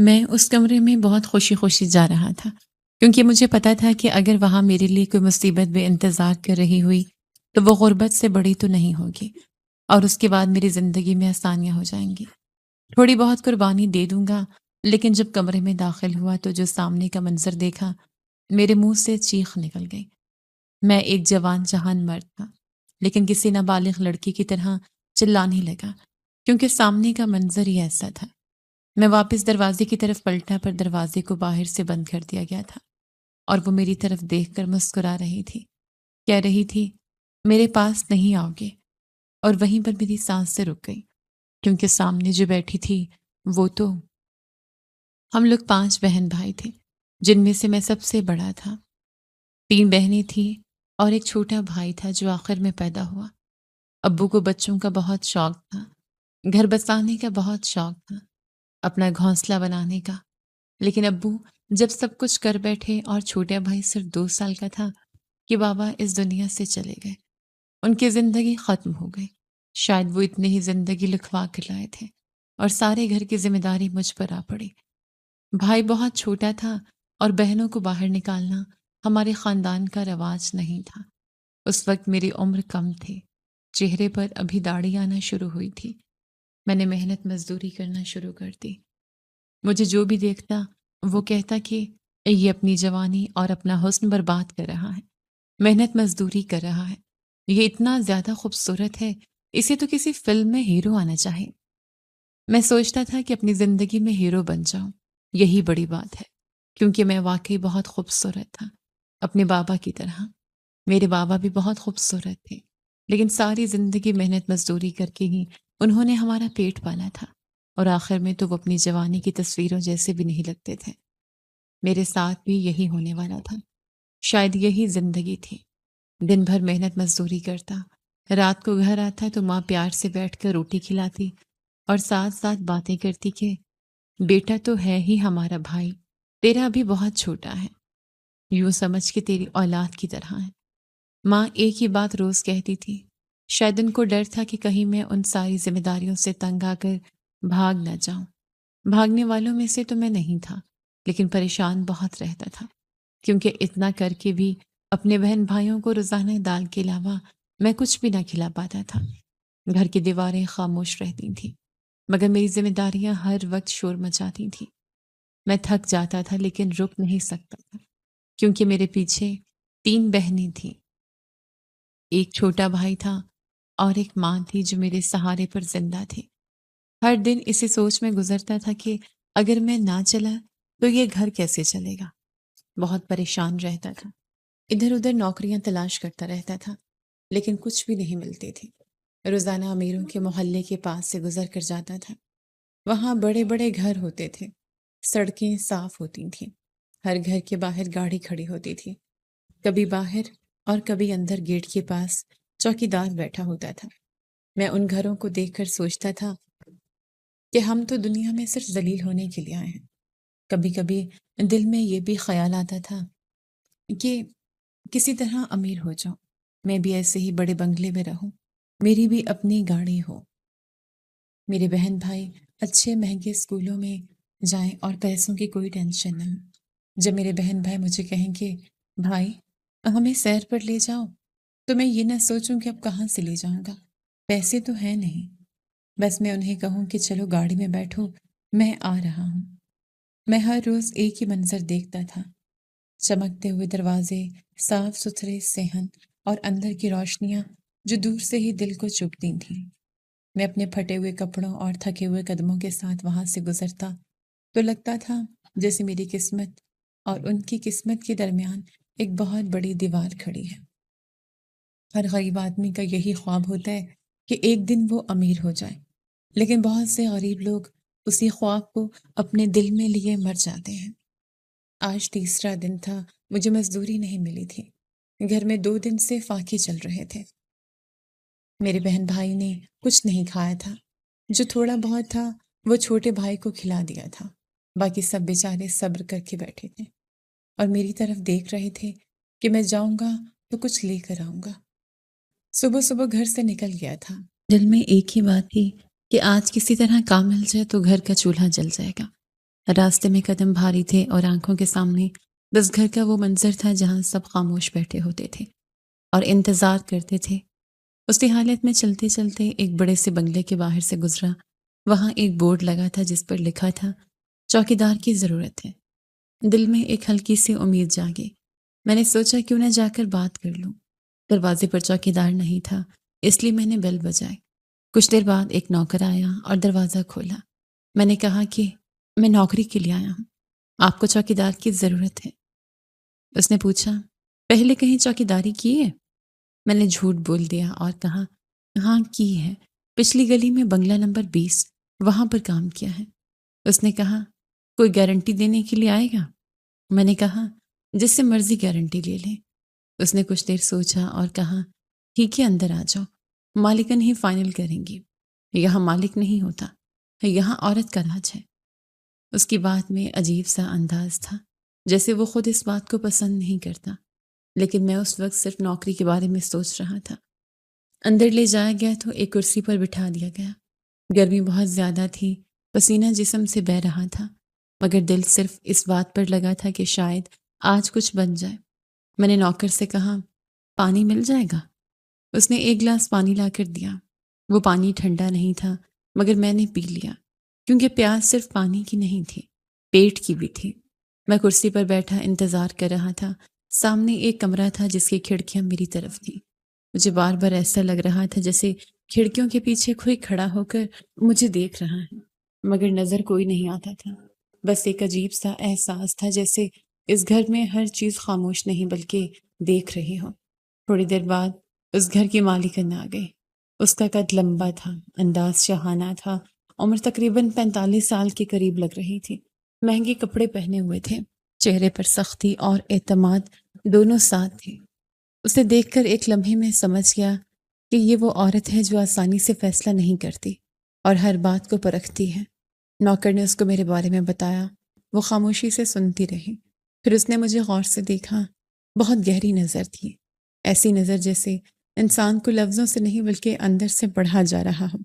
میں اس کمرے میں بہت خوشی خوشی جا رہا تھا، کیونکہ مجھے پتا تھا کہ اگر وہاں میرے لیے کوئی مصیبت بھی انتظار کر رہی ہوئی تو وہ غربت سے بڑی تو نہیں ہوگی، اور اس کے بعد میری زندگی میں آسانیاں ہو جائیں گی۔ تھوڑی بہت قربانی دے دوں گا، لیکن جب کمرے میں داخل ہوا تو جو سامنے کا منظر دیکھا، میرے منہ سے چیخ نکل گئی۔ میں ایک جوان جہان مرد تھا، لیکن کسی نابالغ لڑکی کی طرح چلانے لگا، کیونکہ سامنے کا منظر ہی ایسا تھا۔ میں واپس دروازے کی طرف پلٹا، پر دروازے کو باہر سے بند کر دیا گیا تھا، اور وہ میری طرف دیکھ کر مسکرا رہی تھی، کہہ رہی تھی میرے پاس نہیں آؤ گے، اور وہیں پر میری سانس سے رک گئی، کیونکہ سامنے جو بیٹھی تھی وہ تو ہم لوگ 5 بہن بھائی تھے، جن میں سے میں سب سے بڑا تھا۔ 3 بہنیں تھیں اور ایک چھوٹا بھائی تھا جو آخر میں پیدا ہوا۔ ابو کو بچوں کا بہت شوق تھا، گھر بسانے کا بہت شوق تھا، اپنا گھونسلہ بنانے کا، لیکن ابو جب سب کچھ کر بیٹھے اور چھوٹا بھائی صرف 2 سال کا تھا کہ بابا اس دنیا سے چلے گئے۔ ان کی زندگی ختم ہو گئی۔ شاید وہ اتنے ہی زندگی لکھوا کر لائے تھے، اور سارے گھر کی ذمہ داری مجھ پر آ پڑی۔ بھائی بہت چھوٹا تھا، اور بہنوں کو باہر نکالنا ہمارے خاندان کا رواج نہیں تھا۔ اس وقت میری عمر کم تھی، چہرے پر ابھی داڑھی آنا شروع ہوئی تھی۔ میں نے محنت مزدوری کرنا شروع کر دی۔ مجھے جو بھی دیکھتا وہ کہتا کہ یہ اپنی جوانی اور اپنا حسن برباد کر رہا ہے، محنت مزدوری کر رہا ہے، یہ اتنا زیادہ خوبصورت ہے، اسے تو کسی فلم میں ہیرو آنا چاہیے۔ میں سوچتا تھا کہ اپنی زندگی میں ہیرو بن جاؤں، یہی بڑی بات ہے، کیونکہ میں واقعی بہت خوبصورت تھا، اپنے بابا کی طرح۔ میرے بابا بھی بہت خوبصورت تھے، لیکن ساری زندگی محنت مزدوری کر کے ہی انہوں نے ہمارا پیٹ پالا تھا، اور آخر میں تو وہ اپنی جوانی کی تصویروں جیسے بھی نہیں لگتے تھے۔ میرے ساتھ بھی یہی ہونے والا تھا، شاید یہی زندگی تھی۔ دن بھر محنت مزدوری کرتا، رات کو گھر آتا تو ماں پیار سے بیٹھ کر روٹی کھلاتی اور ساتھ ساتھ باتیں کرتی کہ بیٹا تو ہے ہی ہمارا بھائی، تیرا ابھی بہت چھوٹا ہے، یوں سمجھ کے تیری اولاد کی طرح ہے۔ ماں ایک ہی بات روز کہتی تھی، شاید ان کو ڈر تھا کہ کہیں میں ان ساری ذمہ داریوں سے تنگ آ کر بھاگ نہ جاؤں۔ بھاگنے والوں میں سے تو میں نہیں تھا، لیکن پریشان بہت رہتا تھا، کیونکہ اتنا کر کے بھی اپنے بہن بھائیوں کو روزانہ دال کے علاوہ میں کچھ بھی نہ کھلا پاتا تھا۔ گھر کی دیواریں خاموش رہتی تھیں، مگر میری ذمہ داریاں ہر وقت شور مچاتی تھیں۔ میں تھک جاتا تھا لیکن رک نہیں سکتا تھا، کیونکہ میرے پیچھے 3 بہنیں تھیں، ایک چھوٹا بھائی تھا اور ایک ماں تھی جو میرے سہارے پر زندہ تھی۔ ہر دن اسی سوچ میں گزرتا تھا کہ اگر میں نہ چلا تو یہ گھر کیسے چلے گا۔ بہت پریشان رہتا تھا، ادھر ادھر نوکریاں تلاش کرتا رہتا تھا، لیکن کچھ بھی نہیں ملتی تھی۔ روزانہ امیروں کے محلے کے پاس سے گزر کر جاتا تھا، وہاں بڑے بڑے گھر ہوتے تھے، سڑکیں صاف ہوتی تھیں، ہر گھر کے باہر گاڑی کھڑی ہوتی تھی، کبھی باہر اور کبھی اندر گیٹ کے پاس چوکی دار بیٹھا ہوتا تھا۔ میں ان گھروں کو دیکھ کر سوچتا تھا کہ ہم تو دنیا میں صرف ذلیل ہونے کے لیے آئے ہیں۔ کبھی کبھی دل میں یہ بھی خیال آتا تھا کہ کسی طرح امیر ہو جاؤں، میں بھی ایسے ہی بڑے بنگلے میں رہوں، میری بھی اپنی گاڑی ہو، میرے بہن بھائی اچھے مہنگے اسکولوں میں جائیں اور پیسوں کی کوئی ٹینشن نہ ہو۔ جب میرے بہن بھائی مجھے کہیں کہ بھائی ہمیں سیر پر لے جاؤ، تو میں یہ نہ سوچوں کہ اب کہاں سے لے جاؤں گا، پیسے تو ہے نہیں، بس میں انہیں کہوں کہ چلو گاڑی میں بیٹھو، میں آ رہا ہوں۔ میں ہر روز ایک ہی منظر دیکھتا تھا، چمکتے ہوئے دروازے، صاف ستھرے صحن اور اندر کی روشنیاں جو دور سے ہی دل کو چبھتی تھیں۔ میں اپنے پھٹے ہوئے کپڑوں اور تھکے ہوئے قدموں کے ساتھ وہاں سے گزرتا تو لگتا تھا جیسے میری قسمت اور ان کی قسمت کے درمیان ایک بہت بڑی دیوار کھڑی ہے۔ ہر غریب آدمی کا یہی خواب ہوتا ہے کہ ایک دن وہ امیر ہو جائے، لیکن بہت سے غریب لوگ اسی خواب کو اپنے دل میں لیے مر جاتے ہیں۔ آج تیسرا دن تھا، مجھے مزدوری نہیں ملی تھی، گھر میں 2 دن سے فاقے چل رہے تھے۔ میرے بہن بھائی نے کچھ نہیں کھایا تھا، جو تھوڑا بہت تھا وہ چھوٹے بھائی کو کھلا دیا تھا، باقی سب بیچارے صبر کر کے بیٹھے تھے اور میری طرف دیکھ رہے تھے کہ میں جاؤں گا تو کچھ لے کر آؤں گا۔ صبح صبح گھر سے نکل گیا تھا، دل میں ایک ہی بات تھی کہ آج کسی طرح کام مل جائے تو گھر کا چولہا جل جائے گا۔ راستے میں قدم بھاری تھے اور آنکھوں کے سامنے بس گھر کا وہ منظر تھا جہاں سب خاموش بیٹھے ہوتے تھے اور انتظار کرتے تھے۔ اسی حالت میں چلتے چلتے ایک بڑے سے بنگلے کے باہر سے گزرا۔ وہاں ایک بورڈ لگا تھا جس پر لکھا تھا چوکیدار کی ضرورت ہے۔ دل میں ایک ہلکی سی امید جاگی۔ میں نے سوچا کیوں نہ جا کر بات کر لوں۔ دروازے پر چوکیدار نہیں تھا، اس لیے میں نے بیل بجائی۔ کچھ دیر بعد ایک نوکر آیا اور دروازہ کھولا۔ میں نے کہا کہ میں نوکری کے لیے آیا ہوں، آپ کو چوکیدار کی ضرورت ہے؟ اس نے پوچھا پہلے کہیں چوکیداری کی ہے؟ میں نے جھوٹ بول دیا اور کہا ہاں کی ہے، پچھلی گلی میں بنگلہ نمبر 20 وہاں پر کام کیا ہے۔ اس نے کہا کوئی گارنٹی دینے کے لیے آئے گا؟ میں نے کہا جس سے مرضی گارنٹی لے لیں۔ اس نے کچھ دیر سوچا اور کہا ٹھیک ہے اندر آ جاؤ، مالکن ہی فائنل کریں گی، یہاں مالک نہیں ہوتا، یہاں عورت کا راج ہے۔ اس کی بات میں عجیب سا انداز تھا، جیسے وہ خود اس بات کو پسند نہیں کرتا، لیکن میں اس وقت صرف نوکری کے بارے میں سوچ رہا تھا۔ اندر لے جایا گیا تو ایک کرسی پر بٹھا دیا گیا۔ گرمی بہت زیادہ تھی، پسینہ جسم سے بہہ رہا تھا، مگر دل صرف اس بات پر لگا تھا کہ شاید آج کچھ بن جائے۔ میں نے نوکر سے کہا پانی مل جائے گا؟ اس نے ایک گلاس پانی لا کر دیا۔ وہ پانی ٹھنڈا نہیں تھا، مگر میں نے پی لیا، کیونکہ پیاس صرف پانی کی نہیں تھی، پیٹ کی بھی تھی۔ میں کرسی پر بیٹھا انتظار کر رہا تھا۔ سامنے ایک کمرہ تھا جس کی کھڑکیاں میری طرف تھیں۔ مجھے بار بار ایسا لگ رہا تھا جیسے کھڑکیوں کے پیچھے کوئی کھڑا ہو کر مجھے دیکھ رہا ہے، مگر نظر کوئی نہیں آتا تھا۔ بس ایک عجیب سا احساس تھا جیسے اس گھر میں ہر چیز خاموش نہیں بلکہ دیکھ رہی ہو۔ تھوڑی دیر بعد اس گھر کی مالکن آ گئی۔ اس کا قد لمبا تھا، انداز شاہانہ تھا، عمر تقریباً 45 سال کے قریب لگ رہی تھی۔ مہنگے کپڑے پہنے ہوئے تھے، چہرے پر سختی اور اعتماد دونوں ساتھ تھے۔ اسے دیکھ کر ایک لمحے میں سمجھ گیا کہ یہ وہ عورت ہے جو آسانی سے فیصلہ نہیں کرتی اور ہر بات کو پرکھتی ہے۔ نوکر نے اس کو میرے بارے میں بتایا۔ وہ خاموشی سے سنتی رہی۔ پھر اس نے مجھے غور سے دیکھا۔ بہت گہری نظر تھی، ایسی نظر جیسے انسان کو لفظوں سے نہیں بلکہ اندر سے پڑھا جا رہا ہو۔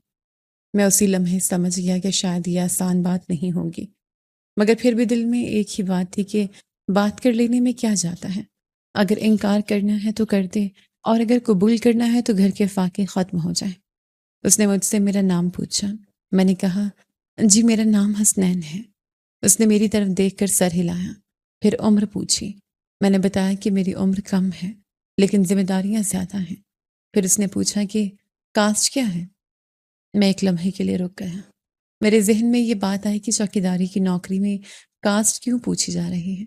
میں اسی لمحے سمجھ گیا کہ شاید یہ آسان بات نہیں ہوگی، مگر پھر بھی دل میں ایک ہی بات تھی کہ بات کر لینے میں کیا جاتا ہے۔ اگر انکار کرنا ہے تو کر دے، اور اگر قبول کرنا ہے تو گھر کے فاقے ختم ہو جائیں۔ اس نے مجھ سے میرا نام پوچھا۔ میں نے کہا جی میرا نام حسنین ہے۔ اس نے میری طرف دیکھ کر سر ہلایا۔ پھر عمر پوچھی۔ میں نے بتایا کہ میری عمر کم ہے لیکن ذمہ داریاں زیادہ ہیں۔ پھر اس نے پوچھا کہ کاسٹ کیا ہے؟ میں ایک لمحے کے لیے رک گیا۔ میرے ذہن میں یہ بات آئی کہ چوکیداری کی نوکری میں کاسٹ کیوں پوچھی جا رہی ہے،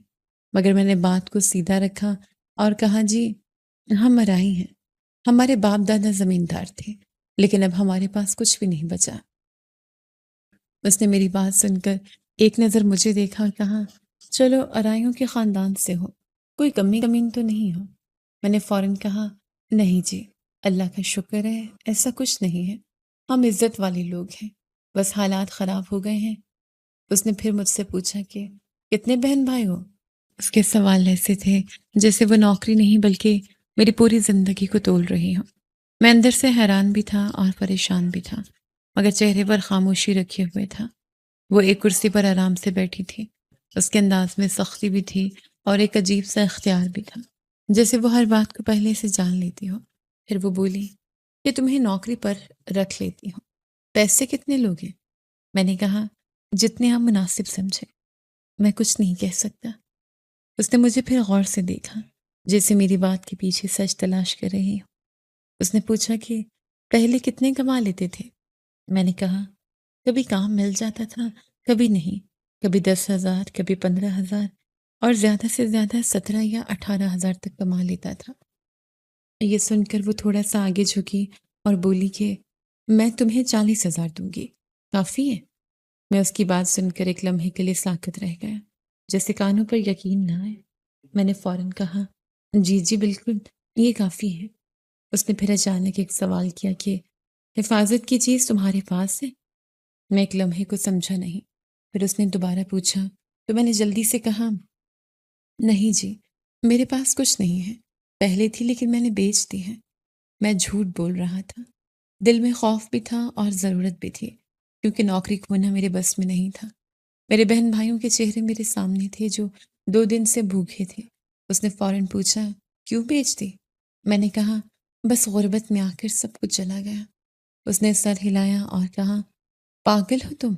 مگر میں نے بات کو سیدھا رکھا اور کہا جی ہم مرائی ہیں، ہمارے باپ دادا زمیندار تھے لیکن اب ہمارے پاس کچھ بھی نہیں بچا۔ اس نے میری بات سن کر ایک نظر مجھے دیکھا اور کہا چلو ارائیوں کے خاندان سے ہو، کوئی کمی کمین تو نہیں ہو؟ میں نے فوراً کہا نہیں جی، اللہ کا شکر ہے ایسا کچھ نہیں ہے، ہم عزت والے لوگ ہیں، بس حالات خراب ہو گئے ہیں۔ اس نے پھر مجھ سے پوچھا کہ کتنے بہن بھائی ہو؟ اس کے سوال ایسے تھے جیسے وہ نوکری نہیں بلکہ میری پوری زندگی کو تول رہی ہوں۔ میں اندر سے حیران بھی تھا اور پریشان بھی تھا، مگر چہرے پر خاموشی رکھے ہوئے تھا۔ وہ ایک کرسی پر آرام سے بیٹھی تھی، اس کے انداز میں سختی بھی تھی اور ایک عجیب سا اختیار بھی تھا، جیسے وہ ہر بات کو پہلے سے جان لیتی ہو۔ پھر وہ بولی کہ تمہیں نوکری پر رکھ لیتی ہوں، پیسے کتنے لوگے؟ میں نے کہا جتنے آپ مناسب سمجھے، میں کچھ نہیں کہہ سکتا۔ اس نے مجھے پھر غور سے دیکھا، جیسے میری بات کے پیچھے سچ تلاش کر رہی ہوں۔ اس نے پوچھا کہ پہلے کتنے کما لیتے تھے؟ میں نے کہا کبھی کام مل جاتا تھا، کبھی نہیں، کبھی 10,000، کبھی 15,000، اور زیادہ سے زیادہ 17 یا 18,000 تک کما لیتا تھا۔ یہ سن کر وہ تھوڑا سا آگے جھکی اور بولی کہ میں تمہیں 40,000 دوں گی، کافی ہے؟ میں اس کی بات سن کر ایک لمحے کے لیے ساکت رہ گیا، جیسے کانوں پر یقین نہ آئے۔ میں نے فوراً کہا جی جی بالکل، یہ کافی ہے۔ اس نے پھر اچانک ایک سوال کیا کہ حفاظت کی چیز تمہارے پاس ہے؟ میں ایک لمحے کو سمجھا نہیں۔ پھر اس نے دوبارہ پوچھا تو میں نے جلدی سے کہا نہیں جی، میرے پاس کچھ نہیں ہے، پہلے تھی لیکن میں نے بیچ دی ہے۔ میں جھوٹ بول رہا تھا، دل میں خوف بھی تھا اور ضرورت بھی تھی، کیونکہ نوکری کھونا میرے بس میں نہیں تھا۔ میرے بہن بھائیوں کے چہرے میرے سامنے تھے جو 2 دن سے بھوکے تھے۔ اس نے فوراً پوچھا، کیوں بیچ دی؟ میں نے کہا، بس غربت میں آ کر سب کچھ چلا گیا۔ اس نے سر ہلایا اور کہا، پاگل ہو تم؟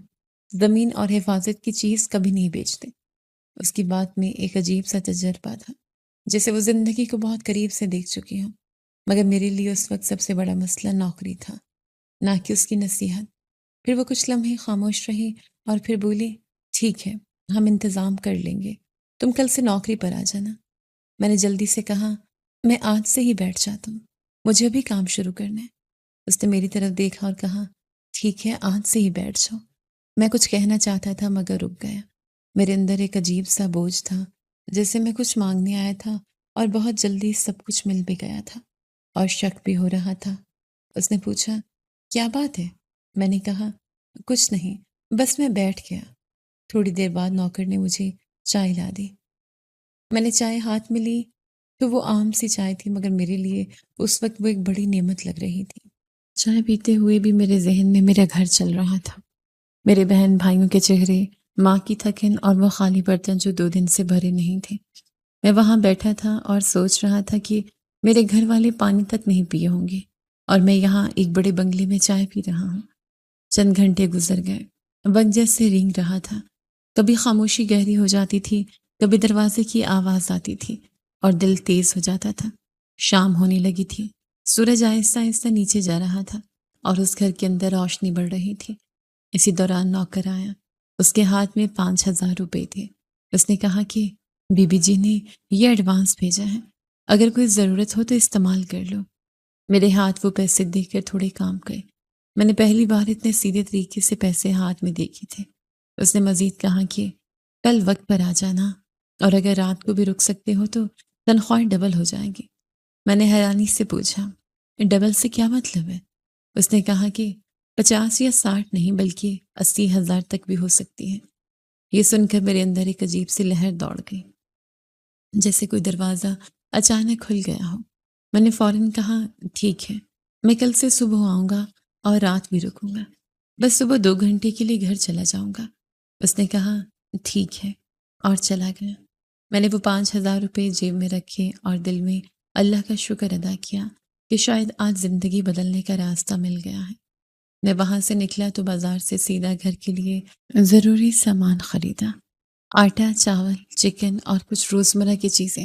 زمین اور حفاظت کی چیز کبھی نہیں بیچتے۔ اس کی بات میں ایک عجیب سا تجربہ تھا، جیسے وہ زندگی کو بہت قریب سے دیکھ چکی ہوں، مگر میرے لیے اس وقت سب سے بڑا مسئلہ نوکری تھا، نہ کہ اس کی نصیحت۔ پھر وہ کچھ لمحے خاموش رہی اور پھر بولی، ٹھیک ہے، ہم انتظام کر لیں گے، تم کل سے نوکری پر آ جانا۔ میں نے جلدی سے کہا، میں آج سے ہی بیٹھ جاتا ہوں، مجھے ابھی کام شروع کرنا ہے۔ اس نے میری طرف دیکھا اور کہا، ٹھیک ہے، آج سے ہی بیٹھ جاؤ۔ میں کچھ کہنا چاہتا تھا مگر رک گیا۔ میرے اندر ایک عجیب سا بوجھ تھا، جیسے میں کچھ مانگنے آیا تھا اور بہت جلدی سب کچھ مل بھی گیا تھا، اور شک بھی ہو رہا تھا۔ اس نے پوچھا، کیا بات ہے؟ میں نے کہا، کچھ نہیں، بس میں بیٹھ گیا۔ تھوڑی دیر بعد نوکر نے مجھے چائے لا دی۔ میں نے چائے ہاتھ میں لی تو وہ عام سی چائے تھی، مگر میرے لیے اس وقت وہ ایک بڑی نعمت لگ رہی تھی۔ چائے پیتے ہوئے بھی میرے ذہن میں میرا گھر چل رہا تھا، میرے بہن بھائیوں کے چہرے، ماں کی تھکن اور وہ خالی برتن جو 2 دن سے بھرے نہیں تھے۔ میں وہاں بیٹھا تھا اور سوچ رہا تھا کہ میرے گھر والے پانی تک نہیں پیے ہوں گے، اور میں یہاں ایک بڑے بنگلے میں چائے پی رہا ہوں۔ چند گھنٹے گزر گئے، وقت جیسے رینگ رہا تھا، کبھی خاموشی گہری ہو جاتی تھی، کبھی دروازے کی آواز آتی تھی اور دل تیز ہو جاتا تھا۔ شام ہونے لگی تھی، سورج آہستہ آہستہ نیچے جا رہا تھا اور اس گھر کے اندر روشنی بڑھ رہی تھی۔ اسی دوران نوکر آیا، اس کے ہاتھ میں 5,000 روپے تھے۔ اس نے کہا کہ بی بی جی نے یہ ایڈوانس بھیجا ہے، اگر کوئی ضرورت ہو تو استعمال کر لو۔ میرے ہاتھ وہ پیسے دیکھ کر تھوڑے کام گئے، میں نے پہلی بار اتنے سیدھے طریقے سے پیسے ہاتھ میں دیکھے تھے۔ اس نے مزید کہا کہ کل وقت پر آ جانا، اور اگر رات کو بھی رک سکتے ہو تو تنخواہ ڈبل ہو جائے گی۔ میں نے حیرانی سے پوچھا، ڈبل سے کیا مطلب ہے؟ اس نے کہا کہ 50 یا 60 نہیں بلکہ 80,000 تک بھی ہو سکتی ہے۔ یہ سن کر میرے اندر ایک عجیب سی لہر دوڑ گئی، جیسے کوئی دروازہ اچانک کھل گیا ہو۔ میں نے فوراً کہا، ٹھیک ہے، میں کل سے صبح آؤں گا اور رات بھی رکوں گا، بس صبح 2 گھنٹے کے لیے گھر چلا جاؤں گا۔ اس نے کہا، ٹھیک ہے، اور چلا گیا۔ میں نے وہ 5,000 روپے جیب میں رکھے اور دل میں اللہ کا شکر ادا کیا کہ شاید آج زندگی بدلنے کا راستہ مل گیا ہے۔ میں وہاں سے نکلا تو بازار سے سیدھا گھر کے لیے ضروری سامان خریدا، آٹا، چاول، چکن اور کچھ روزمرہ کی چیزیں۔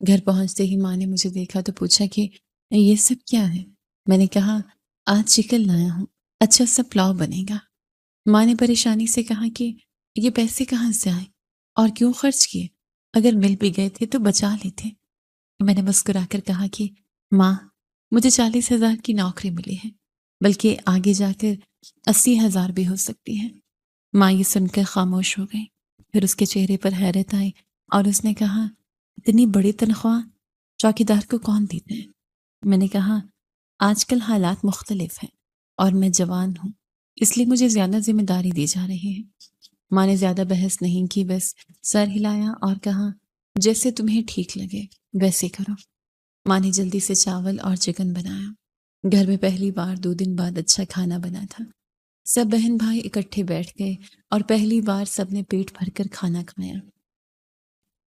گھر پہنچتے ہی ماں نے مجھے دیکھا تو پوچھا کہ یہ سب کیا ہے؟ میں نے کہا، آج چکن لایا ہوں، اچھا سا پلاؤ بنے گا۔ ماں نے پریشانی سے کہا کہ یہ پیسے کہاں سے آئے اور کیوں خرچ کیے؟ اگر مل بھی گئے تھے تو بچا لیتے۔ میں نے مسکرا کر کہا کہ ماں، مجھے 40,000 کی نوکری ملی ہے، بلکہ آگے جا کر 80,000 بھی ہو سکتی ہے۔ ماں یہ سن کر خاموش ہو گئی، پھر اس کے چہرے پر حیرت آئی اور اس نے کہا، اتنی بڑی تنخواہ چوکیدار کو کون دیتے ہیں؟ میں نے کہا، آج کل حالات مختلف ہیں اور میں جوان ہوں، اس لیے مجھے زیادہ ذمہ داری دی جا رہی ہے۔ ماں نے زیادہ بحث نہیں کی، بس سر ہلایا اور کہا، جیسے تمہیں ٹھیک لگے ویسے کرو۔ ماں نے جلدی سے چاول اور چکن بنایا۔ گھر میں پہلی بار 2 دن بعد اچھا کھانا بنا تھا۔ سب بہن بھائی اکٹھے بیٹھ گئے اور پہلی بار سب نے پیٹ بھر کر کھانا کھایا۔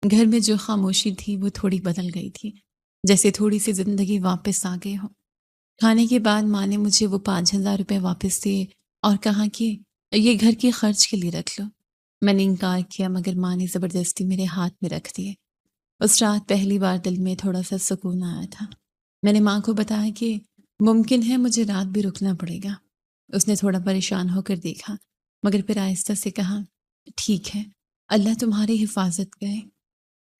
گھر میں جو خاموشی تھی وہ تھوڑی بدل گئی تھی، جیسے تھوڑی سی زندگی واپس آ گئی ہو۔ کھانے کے بعد ماں نے مجھے وہ 5,000 روپے واپس دیے اور کہا کہ یہ گھر کے خرچ کے لیے رکھ لو۔ میں نے انکار کیا، مگر ماں نے زبردستی میرے ہاتھ میں رکھ دیے۔ اس رات پہلی بار دل میں تھوڑا سا سکون آیا تھا۔ میں نے ماں کو بتایا کہ ممکن ہے مجھے رات بھی رکنا پڑے گا۔ اس نے تھوڑا پریشان ہو کر دیکھا، مگر پھر آہستہ سے کہا، ٹھیک ہے، اللہ تمہاری حفاظت کرے۔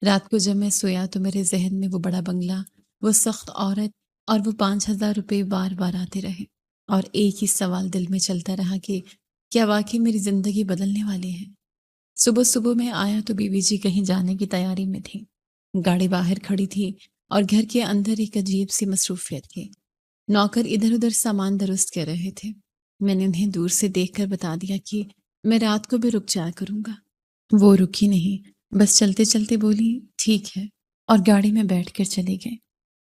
رات کو جب میں سویا تو میرے ذہن میں وہ بڑا بنگلہ، وہ سخت عورت اور وہ 5,000 روپے بار بار آتے رہے، اور ایک ہی سوال دل میں چلتا رہا کہ کیا واقعی میری زندگی بدلنے والی ہے؟ صبح صبح میں آیا تو بی بی جی کہیں جانے کی تیاری میں تھی۔ گاڑی باہر کھڑی تھی اور گھر کے اندر ایک عجیب سی مصروفیت تھی۔ نوکر ادھر ادھر سامان درست کر رہے تھے۔ میں نے انہیں دور سے دیکھ کر بتا دیا کہ میں رات کو بھی رک جایا کروں گا۔ وہ رکی نہیں، بس چلتے چلتے بولی، ٹھیک ہے، اور گاڑی میں بیٹھ کر چلے گئے۔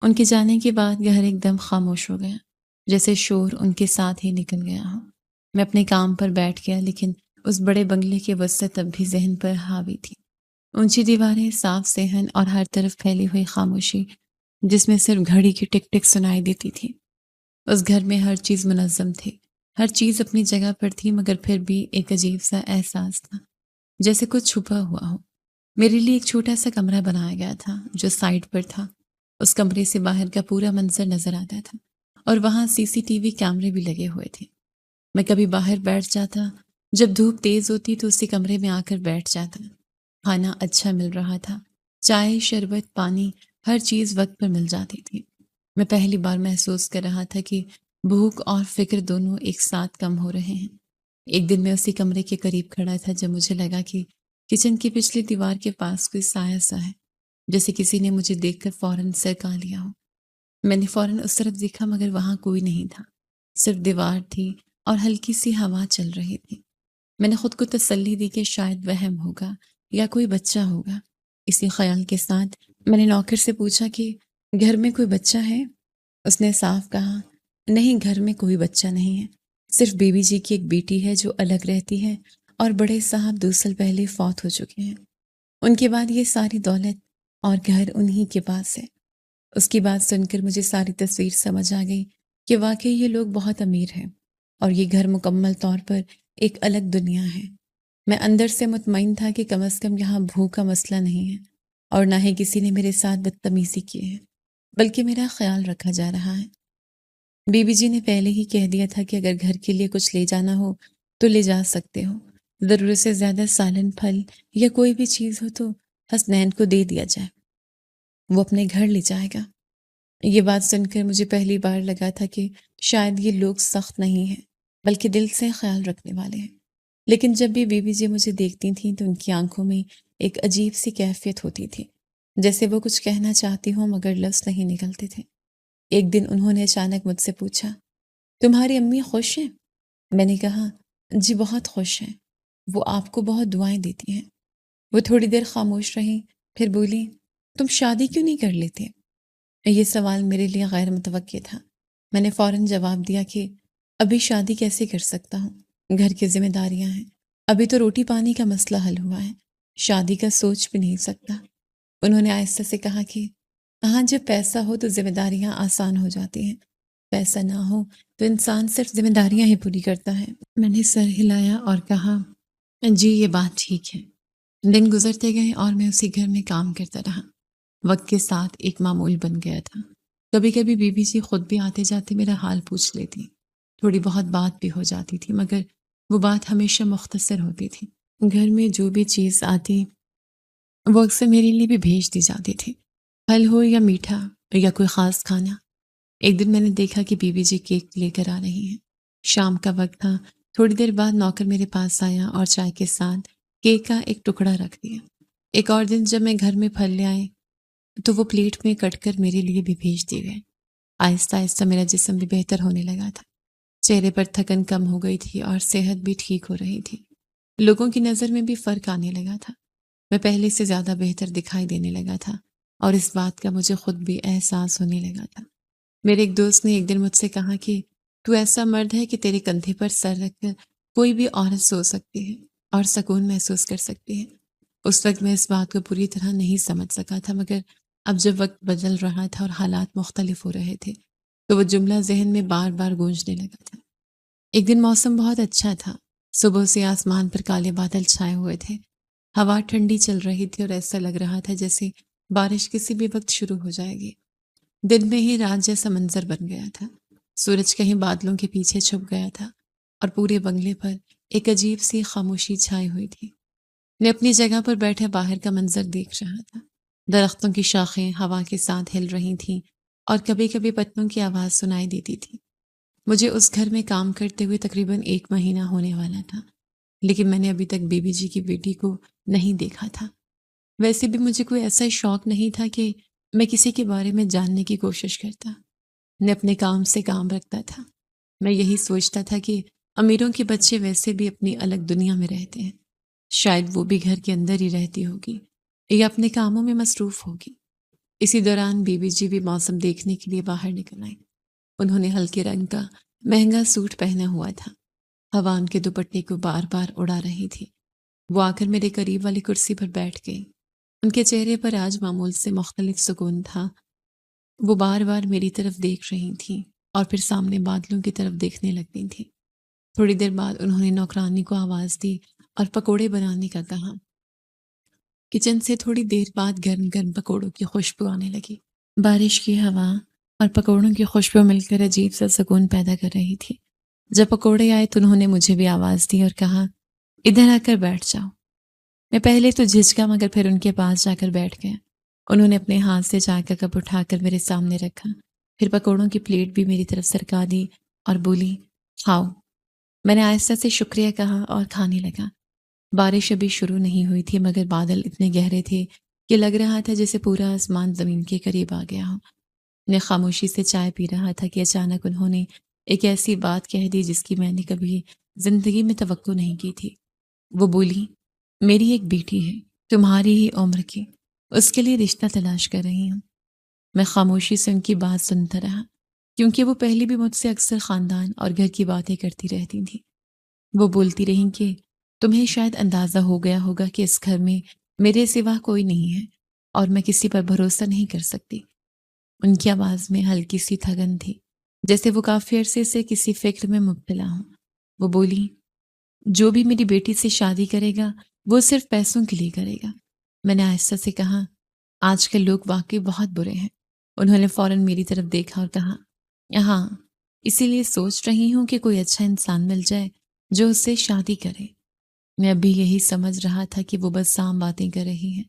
ان کے جانے کے بعد گھر ایک دم خاموش ہو گیا، جیسے شور ان کے ساتھ ہی نکل گیا ہو۔ میں اپنے کام پر بیٹھ گیا، لیکن اس بڑے بنگلے کی وسعت اب بھی ذہن پر حاوی تھی۔ اونچی دیواریں، صاف صحن اور ہر طرف پھیلی ہوئی خاموشی جس میں صرف گھڑی کی ٹک ٹک سنائی دیتی تھی۔ اس گھر میں ہر چیز منظم تھی، ہر چیز اپنی جگہ پر تھی، مگر پھر بھی ایک عجیب سا احساس تھا جیسے کچھ چھپا ہوا ہو۔ میرے لیے ایک چھوٹا سا کمرہ بنایا گیا تھا جو سائڈ پر تھا۔ اس کمرے سے باہر کا پورا منظر نظر آتا تھا اور وہاں سی سی ٹی وی کیمرے بھی لگے ہوئے تھے۔ میں کبھی باہر بیٹھ جاتا، جب دھوپ تیز ہوتی تو اسی کمرے میں آ کر بیٹھ جاتا۔ کھانا اچھا مل رہا تھا، چائے، شربت، پانی، ہر چیز وقت پر مل جاتی تھی۔ میں پہلی بار محسوس کر رہا تھا کہ بھوک اور فکر دونوں ایک ساتھ کم ہو رہے ہیں۔ ایک دن میں اسی کمرے کے قریب کھڑا تھا جب مجھے لگا کہ کچن کی پچھلی دیوار کے پاس کوئی سایہ سا ہے، جیسے کسی نے مجھے دیکھ کر فوراً سرکا لیا ہو۔ میں نے فوراً اس طرف دیکھا مگر وہاں کوئی نہیں تھا، صرف دیوار تھی اور ہلکی سی ہوا چل رہی تھی۔ میں نے خود کو تسلی دی کہ شاید وہم ہوگا یا کوئی بچہ ہوگا۔ اسی خیال کے ساتھ میں نے نوکر سے پوچھا کہ گھر میں کوئی بچہ ہے؟ اس نے صاف کہا، نہیں، گھر میں کوئی بچہ نہیں ہے، صرف بیوی جی کی ایک بیٹی ہے جو الگ رہتی ہے اور بڑے صاحب 2 سال پہلے فوت ہو چکے ہیں۔ ان کے بعد یہ ساری دولت اور گھر انہی کے پاس ہے۔ اس کی بات سن کر مجھے ساری تصویر سمجھ آ گئی کہ واقعی یہ لوگ بہت امیر ہیں اور یہ گھر مکمل طور پر ایک الگ دنیا ہے۔ میں اندر سے مطمئن تھا کہ کم از کم یہاں بھوک کا مسئلہ نہیں ہے اور نہ ہی کسی نے میرے ساتھ بدتمیزی کی ہے، بلکہ میرا خیال رکھا جا رہا ہے۔ بی بی جی نے پہلے ہی کہہ دیا تھا کہ اگر گھر کے لیے کچھ لے جانا ہو تو لے جا سکتے ہو، ضرورت سے زیادہ سالن، پھل یا کوئی بھی چیز ہو تو حسنین کو دے دیا جائے، وہ اپنے گھر لے جائے گا۔ یہ بات سن کر مجھے پہلی بار لگا تھا کہ شاید یہ لوگ سخت نہیں ہیں بلکہ دل سے خیال رکھنے والے ہیں۔ لیکن جب بھی بی بی جی مجھے دیکھتی تھیں تو ان کی آنکھوں میں ایک عجیب سی کیفیت ہوتی تھی، جیسے وہ کچھ کہنا چاہتی ہوں مگر لفظ نہیں نکلتے تھے۔ ایک دن انہوں نے اچانک مجھ سے پوچھا، تمہاری امی خوش ہیں؟ میں نے کہا، جی بہت خوش ہیں، وہ آپ کو بہت دعائیں دیتی ہیں۔ وہ تھوڑی دیر خاموش رہیں، پھر بولی، تم شادی کیوں نہیں کر لیتے؟ یہ سوال میرے لیے غیر متوقع تھا۔ میں نے فوراً جواب دیا کہ ابھی شادی کیسے کر سکتا ہوں، گھر کی ذمہ داریاں ہیں، ابھی تو روٹی پانی کا مسئلہ حل ہوا ہے، شادی کا سوچ بھی نہیں سکتا۔ انہوں نے آہستہ سے کہا کہ ہاں، جب پیسہ ہو تو ذمہ داریاں آسان ہو جاتی ہیں، پیسہ نہ ہو تو انسان صرف ذمہ داریاں ہی پوری کرتا ہے۔ میں نے سر ہلایا اور کہا، جی یہ بات ٹھیک ہے۔ دن گزرتے گئے اور میں اسی گھر میں کام کرتا رہا۔ وقت کے ساتھ ایک معمول بن گیا تھا۔ کبھی کبھی بی بی جی خود بھی آتے جاتے میرا حال پوچھ لیتی، تھوڑی بہت بات بھی ہو جاتی تھی مگر وہ بات ہمیشہ مختصر ہوتی تھی۔ گھر میں جو بھی چیز آتی وہ اکثر میرے لیے بھی بھیج دی جاتی تھی، پھل ہو یا میٹھا یا کوئی خاص کھانا۔ ایک دن میں نے دیکھا کہ بی بی جی کیک لے کر آ رہی ہیں۔ شام کا وقت تھا، تھوڑی دیر بعد نوکر میرے پاس آیا اور چائے کے ساتھ کیک کا ایک ٹکڑا رکھ دیا۔ ایک اور دن جب میں گھر میں پھل لے آئی تو وہ پلیٹ میں کٹ کر میرے لیے بھی بھیج دیے گئے۔ آہستہ آہستہ میرا جسم بھی بہتر ہونے لگا تھا، چہرے پر تھکن کم ہو گئی تھی اور صحت بھی ٹھیک ہو رہی تھی۔ لوگوں کی نظر میں بھی فرق آنے لگا تھا، میں پہلے سے زیادہ بہتر دکھائی دینے لگا تھا اور اس بات کا مجھے خود بھی احساس ہونے لگا تھا۔ میرے ایک دوست نے ایک دن مجھ سے کہا کہ تو ایسا مرد ہے کہ تیرے کندھے پر سر رکھ کر کوئی بھی عورت سو سکتی ہے اور سکون محسوس کر سکتی ہے۔ اس وقت میں اس بات کو پوری طرح نہیں سمجھ سکا تھا مگر اب جب وقت بدل رہا تھا اور حالات مختلف ہو رہے تھے تو وہ جملہ ذہن میں بار بار گونجنے لگا تھا۔ ایک دن موسم بہت اچھا تھا، صبح سے آسمان پر کالے بادل چھائے ہوئے تھے، ہوا ٹھنڈی چل رہی تھی اور ایسا لگ رہا تھا جیسے بارش کسی بھی وقت شروع ہو جائے گی۔ دن میں ہی رات جیسا منظر بن گیا تھا، سورج کہیں بادلوں کے پیچھے چھپ گیا تھا اور پورے بنگلے پر ایک عجیب سی خاموشی چھائی ہوئی تھی۔ میں اپنی جگہ پر بیٹھے باہر کا منظر دیکھ رہا تھا، درختوں کی شاخیں ہوا کے ساتھ ہل رہی تھیں اور کبھی کبھی پتوں کی آواز سنائی دیتی تھی۔ مجھے اس گھر میں کام کرتے ہوئے تقریباً 1 مہینہ ہونے والا تھا، لیکن میں نے ابھی تک بی بی جی کی بیٹی کو نہیں دیکھا تھا۔ ویسے بھی مجھے کوئی ایسا شوق نہیں تھا کہ میں کسی کے بارے میں جاننے کی کوشش کرتا، میں اپنے کام سے کام رکھتا تھا۔ میں یہی سوچتا تھا کہ امیروں کے بچے ویسے بھی اپنی الگ دنیا میں رہتے ہیں، شاید وہ بھی گھر کے اندر ہی رہتی ہوگی یا اپنے کاموں میں مصروف ہوگی۔ اسی دوران بی بی جی بھی موسم دیکھنے کے لیے باہر نکل آئی۔ انہوں نے ہلکے رنگ کا مہنگا سوٹ پہنا ہوا تھا، ہوا ان کے دوپٹے کو بار بار اڑا رہی تھی۔ وہ آ کر میرے قریب والی کرسی پر بیٹھ گئی۔ ان کے چہرے پر آج معمول سے مختلف سکون تھا۔ وہ بار بار میری طرف دیکھ رہی تھیں اور پھر سامنے بادلوں کی طرف دیکھنے لگتی تھیں۔ تھوڑی دیر بعد انہوں نے نوکرانی کو آواز دی اور پکوڑے بنانے کا کہا۔ کچن سے تھوڑی دیر بعد گرم گرم پکوڑوں کی خوشبو آنے لگی۔ بارش کی ہوا اور پکوڑوں کی خوشبو مل کر عجیب سا سکون پیدا کر رہی تھی۔ جب پکوڑے آئے تو انہوں نے مجھے بھی آواز دی اور کہا، ادھر آ کر بیٹھ جاؤ۔ میں پہلے تو جھجکا مگر پھر ان کے پاس جا کر بیٹھ گیا۔ انہوں نے اپنے ہاتھ سے چائے کا کپ اٹھا کر میرے سامنے رکھا، پھر پکوڑوں کی پلیٹ بھی میری طرف سرکا دی اور بولی، کھاؤ۔ میں نے آہستہ سے شکریہ کہا اور کھانے لگا۔ بارش ابھی شروع نہیں ہوئی تھی مگر بادل اتنے گہرے تھے کہ لگ رہا تھا جیسے پورا آسمان زمین کے قریب آ گیا ہو۔ میں خاموشی سے چائے پی رہا تھا کہ اچانک انہوں نے ایک ایسی بات کہہ دی جس کی میں نے کبھی زندگی میں توقع نہیں کی تھی۔ وہ بولی، میری ایک بیٹی ہے، تمہاری ہی عمر کی، اس کے لیے رشتہ تلاش کر رہی ہوں۔ میں خاموشی سے ان کی بات سنتا رہا کیونکہ وہ پہلے بھی مجھ سے اکثر خاندان اور گھر کی باتیں کرتی رہتی تھیں۔ وہ بولتی رہیں کہ تمہیں شاید اندازہ ہو گیا ہوگا کہ اس گھر میں میرے سوا کوئی نہیں ہے اور میں کسی پر بھروسہ نہیں کر سکتی۔ ان کی آواز میں ہلکی سی تھگن تھی، جیسے وہ کافی عرصے سے کسی فکر میں مبتلا ہوں۔ وہ بولی، جو بھی میری بیٹی سے شادی کرے گا وہ صرف پیسوں کے لیے کرے گا۔ میں نے آہستہ سے کہا، آج کل لوگ واقعی بہت برے ہیں۔ انہوں نے فوراً میری طرف دیکھا اور کہا، ہاں، اسی لیے سوچ رہی ہوں کہ کوئی اچھا انسان مل جائے جو اس سے شادی کرے۔ میں ابھی یہی سمجھ رہا تھا کہ وہ بس عام باتیں کر رہی ہیں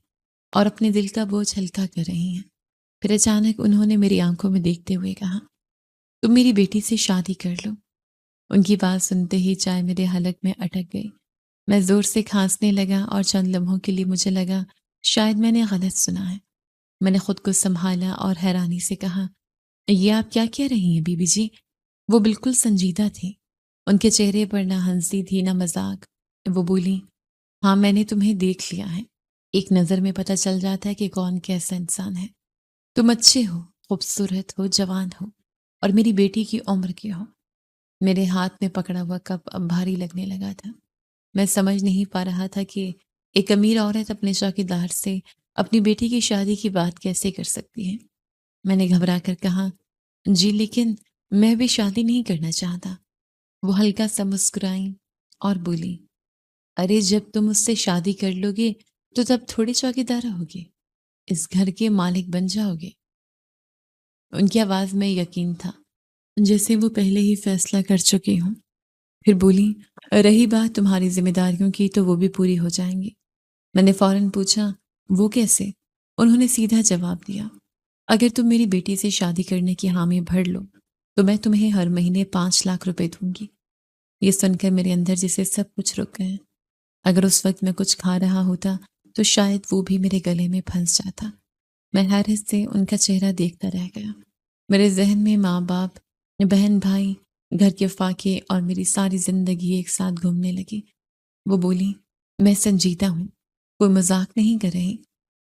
اور اپنے دل کا بوجھ ہلکا کر رہی ہیں۔ پھر اچانک انہوں نے میری آنکھوں میں دیکھتے ہوئے کہا، تم میری بیٹی سے شادی کر لو۔ ان کی بات سنتے ہی چائے میرے حلق میں اٹک گئی۔ میں زور سے کھانسنے لگا اور چند لمحوں کے لیے مجھے لگا شاید میں نے غلط سنا ہے۔ میں نے خود کو سنبھالا اور حیرانی سے کہا، یہ آپ کیا کہہ رہی ہیں بی بی جی؟ وہ بالکل سنجیدہ تھی۔ ان کے چہرے پر نہ ہنسی تھی نہ مذاق۔ وہ بولی، ہاں، میں نے تمہیں دیکھ لیا ہے۔ ایک نظر میں پتہ چل جاتا ہے کہ کون کیسا انسان ہے۔ تم اچھے ہو، خوبصورت ہو، جوان ہو اور میری بیٹی کی عمر کے ہو۔ میرے ہاتھ میں پکڑا ہوا کپ اب بھاری لگنے لگا تھا۔ میں سمجھ نہیں پا رہا تھا کہ ایک امیر عورت اپنے چوکیدار سے اپنی بیٹی کی شادی کی بات کیسے کر سکتی ہے۔ میں نے گھبرا کر کہا، جی لیکن میں بھی شادی نہیں کرنا چاہتا۔ وہ ہلکا سا مسکرائیں اور بولی، ارے جب تم اس سے شادی کر لو گے تو تب تھوڑی چوکیدار ہوگے، اس گھر کے مالک بن جاؤ گے۔ ان کی آواز میں یقین تھا، جیسے وہ پہلے ہی فیصلہ کر چکی ہوں۔ پھر بولی، رہی بات تمہاری ذمہ داریوں کی تو وہ بھی پوری ہو جائیں گی۔ میں نے فوراً پوچھا، وہ کیسے؟ انہوں نے سیدھا جواب دیا، اگر تم میری بیٹی سے شادی کرنے کی حامی بھر لو تو میں تمہیں ہر مہینے 5 لاکھ روپے دوں گی۔ یہ سن کر میرے اندر جسے سب کچھ رک گئے۔ اگر اس وقت میں کچھ کھا رہا ہوتا تو شاید وہ بھی میرے گلے میں پھنس جاتا۔ میں حیرت سے ان کا چہرہ دیکھتا رہ گیا۔ میرے ذہن میں ماں باپ، بہن بھائی، گھر کے فاقے اور میری ساری زندگی ایک ساتھ گھومنے لگی۔ وہ بولی، میں سنجیدہ ہوں، کوئی مذاق نہیں کر رہی۔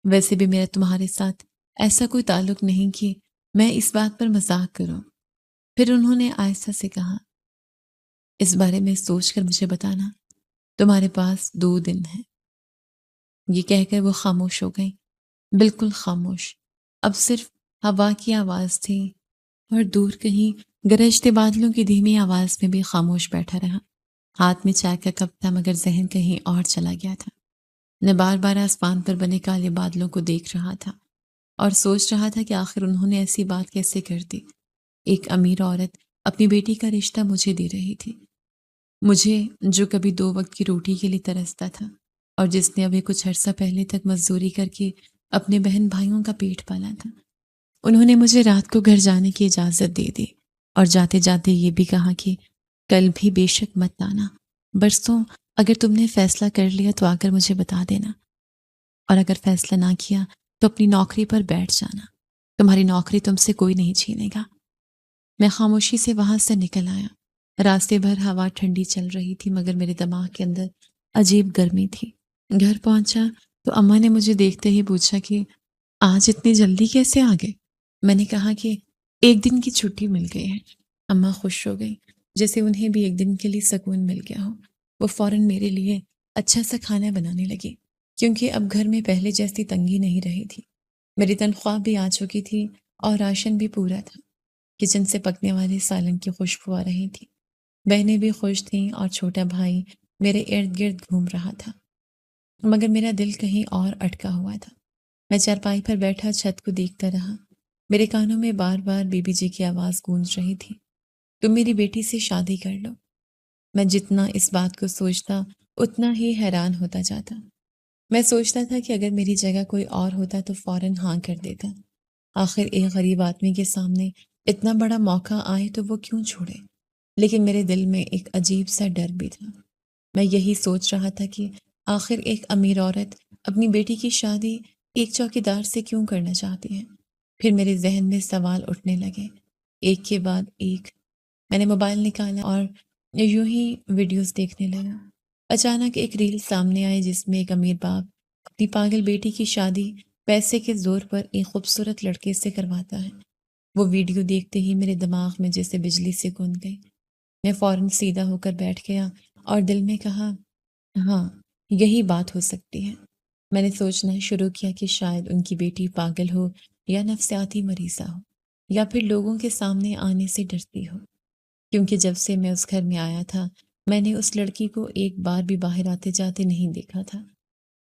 ویسے بھی میرا تمہارے ساتھ ایسا کوئی تعلق نہیں کہ میں اس بات پر مذاق کروں۔ پھر انہوں نے آہستہ سے کہا، اس بارے میں سوچ کر مجھے بتانا، تمہارے پاس 2 دن ہیں۔ یہ کہہ کر وہ خاموش ہو گئی، بالکل خاموش۔ اب صرف ہوا کی آواز تھی اور دور کہیں گرجتے بادلوں کی دھیمی آواز میں بھی خاموش بیٹھا رہا۔ ہاتھ میں چائے کا کپ تھا مگر ذہن کہیں اور چلا گیا تھا۔ میں بار بار آسمان پر بنے کالے بادلوں کو دیکھ رہا تھا اور سوچ رہا تھا کہ آخر انہوں نے ایسی بات کیسے کر دی۔ ایک امیر عورت اپنی بیٹی کا رشتہ مجھے دے رہی تھی، مجھے جو کبھی 2 وقت کی روٹی کے لیے ترستا تھا اور جس نے ابھی کچھ عرصہ پہلے تک مزدوری کر کے اپنے بہن بھائیوں کا پیٹ پالا تھا۔ انہوں نے مجھے رات کو گھر جانے کی اجازت دے دی اور جاتے جاتے یہ بھی کہا کہ کل بھی بے شک مت آنا، برسوں اگر تم نے فیصلہ کر لیا تو آ کر مجھے بتا دینا، اور اگر فیصلہ نہ کیا تو اپنی نوکری پر بیٹھ جانا، تمہاری نوکری تم سے کوئی نہیں چھینے گا۔ میں خاموشی سے وہاں سے نکل آیا۔ راستے بھر ہوا ٹھنڈی چل رہی تھی مگر میرے دماغ کے اندر عجیب گرمی تھی۔ گھر پہنچا تو اماں نے مجھے دیکھتے ہی پوچھا کہ آج اتنی جلدی کیسے آ گئے؟ میں نے کہا کہ 1 دن کی چھٹی مل گئی ہے۔ اماں خوش ہو گئی، جیسے انہیں بھی ایک دن کے لیے سکون مل گیا ہو۔ وہ فوراً میرے لیے اچھا سا کھانا بنانے لگی، کیونکہ اب گھر میں پہلے جیسی تنگی نہیں رہی تھی۔ میری تنخواہ بھی آ چکی تھی اور راشن بھی پورا تھا۔ کچن سے پکنے والے سالن کی خوشبو آ رہی تھی۔ بہنیں بھی خوش تھیں اور چھوٹا بھائی میرے ارد گرد گھوم رہا تھا، مگر میرا دل کہیں اور اٹکا ہوا تھا۔ میں چارپائی پر بیٹھا چھت کو دیکھتا رہا۔ میرے کانوں میں بار بار بی بی جی کی آواز گونج رہی تھی، تم میری بیٹی سے شادی کر لو۔ میں جتنا اس بات کو سوچتا اتنا ہی حیران ہوتا جاتا۔ میں سوچتا تھا کہ اگر میری جگہ کوئی اور ہوتا تو فوراً ہاں کر دیتا۔ آخر ایک غریب آدمی کے سامنے اتنا بڑا موقع آئے تو وہ کیوں چھوڑے؟ لیکن میرے دل میں ایک عجیب سا ڈر بھی تھا۔ میں یہی سوچ رہا تھا کہ آخر ایک امیر عورت اپنی بیٹی کی شادی ایک چوکیدار سے کیوں کرنا چاہتی ہے؟ پھر میرے ذہن میں سوال اٹھنے لگے، ایک کے بعد ایک۔ میں نے موبائل نکالا اور یوں ہی ویڈیوز دیکھنے لگا۔ اچانک ایک ریل سامنے آئی جس میں ایک امیر باپ اپنی پاگل بیٹی کی شادی پیسے کے زور پر ایک خوبصورت لڑکے سے کرواتا ہے۔ وہ ویڈیو دیکھتے ہی میرے دماغ میں جیسے بجلی سے گونج گئی۔ میں فوراً سیدھا ہو کر بیٹھ گیا اور دل میں کہا، ہاں، یہی بات ہو سکتی ہے۔ میں نے سوچنا شروع کیا کہ شاید ان کی بیٹی پاگل ہو یا نفسیاتی مریضہ ہو، یا پھر لوگوں کے سامنے آنے سے ڈرتی ہو، کیونکہ جب سے میں اس گھر میں آیا تھا میں نے اس لڑکی کو ایک بار بھی باہر آتے جاتے نہیں دیکھا تھا۔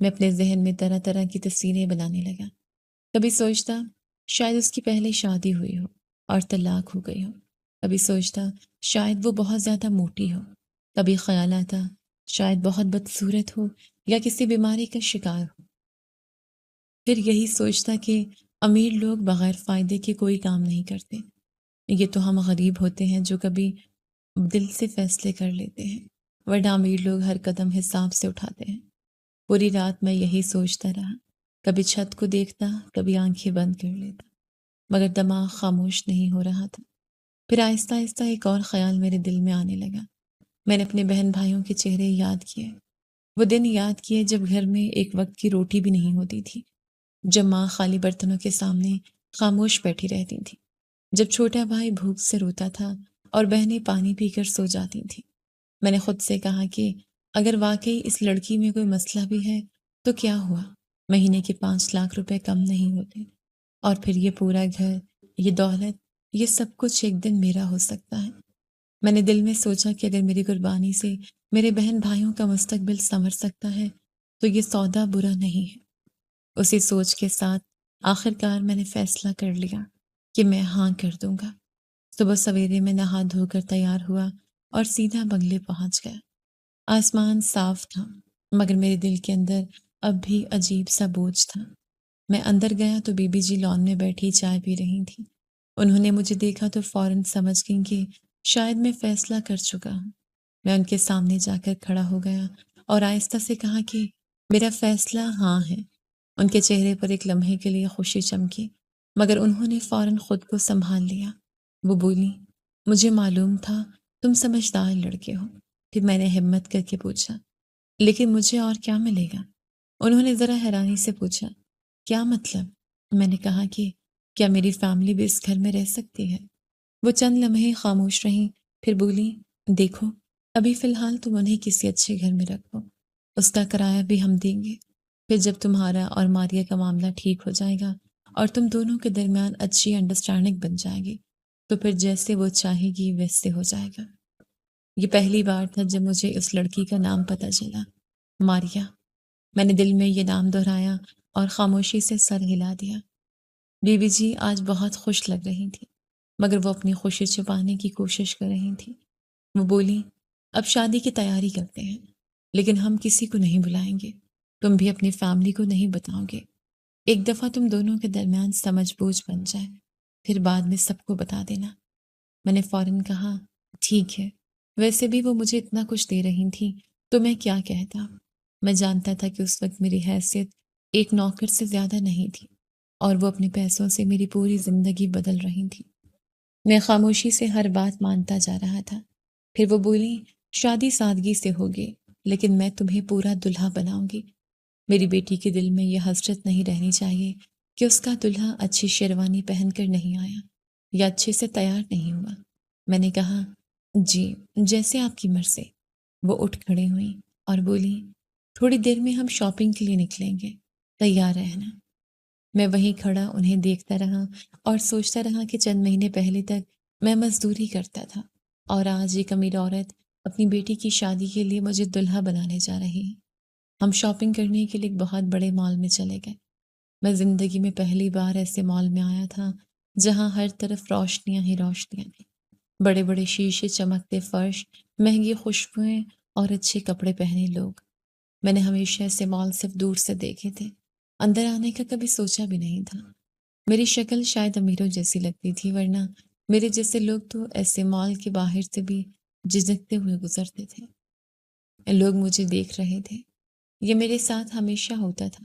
میں اپنے ذہن میں طرح طرح کی تصویریں بنانے لگا۔ کبھی سوچتا شاید اس کی پہلے شادی ہوئی ہو اور طلاق ہو گئی ہو، کبھی سوچتا شاید وہ بہت زیادہ موٹی ہو، کبھی خیال آتا شاید بہت بدصورت ہو یا کسی بیماری کا شکار ہو۔ پھر یہی سوچتا کہ امیر لوگ بغیر فائدے کے کوئی کام نہیں کرتے، یہ تو ہم غریب ہوتے ہیں جو کبھی دل سے فیصلے کر لیتے ہیں، ورنہ امیر لوگ ہر قدم حساب سے اٹھاتے ہیں۔ پوری رات میں یہی سوچتا رہا، کبھی چھت کو دیکھتا، کبھی آنکھیں بند کر لیتا، مگر دماغ خاموش نہیں ہو رہا تھا۔ پھر آہستہ آہستہ ایک اور خیال میرے دل میں آنے لگا۔ میں نے اپنے بہن بھائیوں کے چہرے یاد کیے، وہ دن یاد کیے جب گھر میں ایک وقت کی روٹی بھی نہیں ہوتی تھی، جب ماں خالی برتنوں کے سامنے خاموش بیٹھی رہتی تھی، جب چھوٹا بھائی بھوک سے روتا تھا اور بہنیں پانی پی کر سو جاتی تھیں۔ میں نے خود سے کہا کہ اگر واقعی اس لڑکی میں کوئی مسئلہ بھی ہے تو کیا ہوا، مہینے کے 5 لاکھ روپے کم نہیں ہوتے، اور پھر یہ پورا گھر، یہ دولت، یہ سب کچھ ایک دن میرا ہو سکتا ہے۔ میں نے دل میں سوچا کہ اگر میری قربانی سے میرے بہن بھائیوں کا مستقبل سنور سکتا ہے تو یہ سودا برا نہیں ہے۔ اسی سوچ کے ساتھ آخر کار میں نے فیصلہ کر لیا کہ میں ہاں کر دوں گا۔ صبح سویرے میں نہا دھو کر تیار ہوا اور سیدھا بنگلے پہنچ گیا۔ آسمان صاف تھا، مگر میرے دل کے اندر اب بھی عجیب سا بوجھ تھا۔ میں اندر گیا تو بی بی جی لان میں بیٹھی چائے پی رہی تھیں۔ انہوں نے مجھے دیکھا تو فوراً سمجھ گئیں کہ شاید میں فیصلہ کر چکا ہوں۔ میں ان کے سامنے جا کر کھڑا ہو گیا اور آہستہ سے کہا کہ میرا فیصلہ ہاں ہے۔ ان کے چہرے پر ایک لمحے کے لیے خوشی چمکی، مگر انہوں نے فوراً خود کو سنبھال لیا۔ وہ بولی، مجھے معلوم تھا تم سمجھدار لڑکے ہو۔ پھر میں نے ہمت کر کے پوچھا، لیکن مجھے اور کیا ملے گا؟ انہوں نے ذرا حیرانی سے پوچھا، کیا مطلب؟ میں نے کہا کہ کیا میری فیملی بھی اس گھر میں رہ سکتی ہے؟ وہ چند لمحے خاموش رہیں، پھر بولی، دیکھو ابھی فی الحال تم انہیں کسی اچھے گھر میں رکھو، اس کا کرایہ بھی ہم دیں گے۔ پھر جب تمہارا اور ماریہ کا معاملہ ٹھیک ہو جائے گا اور تم دونوں کے درمیان اچھی انڈرسٹینڈنگ بن جائے گی تو پھر جیسے وہ چاہے گی ویسے ہو جائے گا۔ یہ پہلی بار تھا جب مجھے اس لڑکی کا نام پتہ چلا، ماریہ۔ میں نے دل میں یہ نام دہرایا اور خاموشی سے سر ہلا دیا۔ بی بی جی آج بہت خوش لگ رہی تھی، مگر وہ اپنی خوشی چھپانے کی کوشش کر رہی تھی۔ وہ بولی، اب شادی کی تیاری کرتے ہیں، لیکن ہم کسی کو نہیں بلائیں گے، تم بھی اپنی فیملی کو نہیں بتاؤ گے۔ ایک دفعہ تم دونوں کے درمیان سمجھ بوجھ بن جائے، پھر بعد میں سب کو بتا دینا۔ میں نے فوراً کہا، ٹھیک ہے، ویسے بھی وہ مجھے اتنا کچھ دے رہی تھی تو میں کیا کہتا۔ میں جانتا تھا کہ اس وقت میری حیثیت ایک نوکر سے زیادہ نہیں تھی، اور وہ اپنے پیسوں سے میری پوری زندگی بدل رہی تھی۔ میں خاموشی سے ہر بات مانتا جا رہا تھا۔ پھر وہ بولی، شادی سادگی سے ہوگی، لیکن میں تمہیں پورا دلہا بناؤں گی۔ میری بیٹی کے دل میں یہ حسرت نہیں رہنی چاہیے کہ اس کا دلہا اچھی شیروانی پہن کر نہیں آیا یا اچھے سے تیار نہیں ہوا۔ میں نے کہا، جی، جیسے آپ کی مرضی۔ وہ اٹھ کھڑی ہوئیں اور بولی، تھوڑی دیر میں ہم شاپنگ کے لیے نکلیں گے، تیار رہنا۔ میں وہیں کھڑا انہیں دیکھتا رہا اور سوچتا رہا کہ چند مہینے پہلے تک میں مزدوری کرتا تھا اور آج ایک امیر عورت اپنی بیٹی کی شادی کے لیے مجھے دلہا بنانے جا رہی ہے۔ ہم شاپنگ کرنے کے لیے ایک بہت بڑے مال میں چلے گئے۔ میں زندگی میں پہلی بار ایسے مال میں آیا تھا جہاں ہر طرف روشنیاں ہی روشنیاں تھیں، بڑے بڑے شیشے، چمکتے فرش، مہنگی خوشبوئیں اور اچھے کپڑے پہنے لوگ۔ میں نے ہمیشہ ایسے مال صرف دور سے دیکھے تھے، اندر آنے کا کبھی سوچا بھی نہیں تھا۔ میری شکل شاید امیروں جیسی لگتی تھی، ورنہ میرے جیسے لوگ تو ایسے مال کے باہر سے بھی جھجکتے ہوئے گزرتے تھے۔ لوگ مجھے دیکھ رہے تھے۔ یہ میرے ساتھ ہمیشہ ہوتا تھا،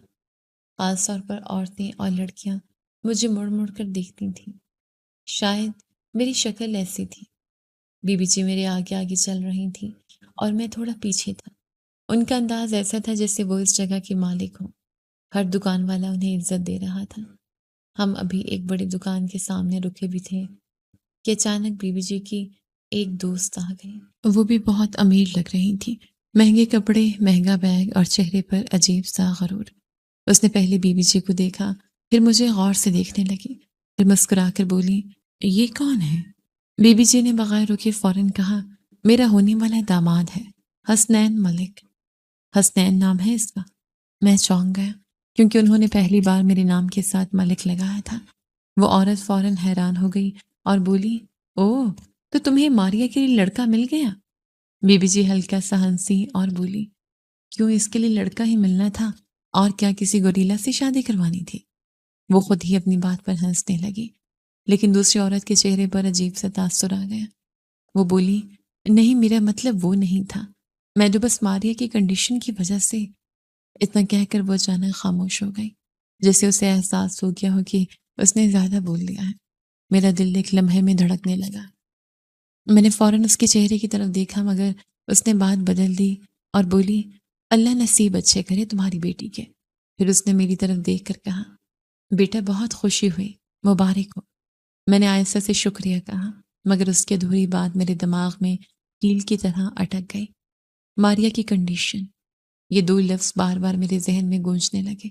خاص طور پر عورتیں اور لڑکیاں مجھے مڑ مڑ کر دیکھتی تھیں۔ شاید میری شکل ایسی تھی۔ بی بی جی میرے آگے آگے چل رہی تھیں اور میں تھوڑا پیچھے تھا۔ ان کا انداز ایسا تھا جیسے وہ اس جگہ کے مالک ہوں۔ ہر دکان والا انہیں عزت دے رہا تھا۔ ہم ابھی ایک بڑی دکان کے سامنے رکے بھی تھے کہ اچانک بی بی جی کی ایک دوست آ گئی۔ وہ بھی بہت امیر لگ رہی تھی، مہنگے کپڑے، مہنگا بیگ اور چہرے پر عجیب سا غرور۔ اس نے پہلے بی بی جی کو دیکھا، پھر مجھے غور سے دیکھنے لگی، پھر مسکرا کر بولی، یہ کون ہے؟ بی بی جی نے بغیر رکے فوراً کہا، میرا ہونے والا داماد ہے، حسنین ملک۔ حسنین نام ہے اس کا؟ میں چونک گیا کیونکہ انہوں نے پہلی بار میرے نام کے ساتھ ملک لگایا تھا۔ وہ عورت فوراً حیران ہو گئی اور بولی، اوہ، تو تمہیں ماریا کے لیے لڑکا مل گیا؟ بی بی جی ہلکا سا ہنسی اور بولی، کیوں، اس کے لیے لڑکا ہی ملنا تھا اور کیا کسی گوریلا سے شادی کروانی تھی؟ وہ خود ہی اپنی بات پر ہنسنے لگی، لیکن دوسری عورت کے چہرے پر عجیب سا تاثر آ گیا۔ وہ بولی، نہیں، میرا مطلب وہ نہیں تھا، میں تو بس ماریا کی کنڈیشن کی وجہ سے۔ اتنا کہہ کر وہ اچانک خاموش ہو گئی، جیسے اسے احساس ہو گیا ہو کہ اس نے زیادہ بول دیا ہے۔ میرا دل ایک لمحے میں دھڑکنے لگا۔ میں نے فوراً اس کے چہرے کی طرف دیکھا، مگر اس نے بات بدل دی اور بولی، اللہ نصیب اچھے کرے تمہاری بیٹی کے۔ پھر اس نے میری طرف دیکھ کر کہا، بیٹا بہت خوشی ہوئی، مبارک ہو۔ میں نے آہستہ سے شکریہ کہا، مگر اس کی ادھوری بات میرے دماغ میں کیل کی طرح اٹک گئی۔ ماریا کی کنڈیشن، یہ دو لفظ بار بار میرے ذہن میں گونجنے لگے۔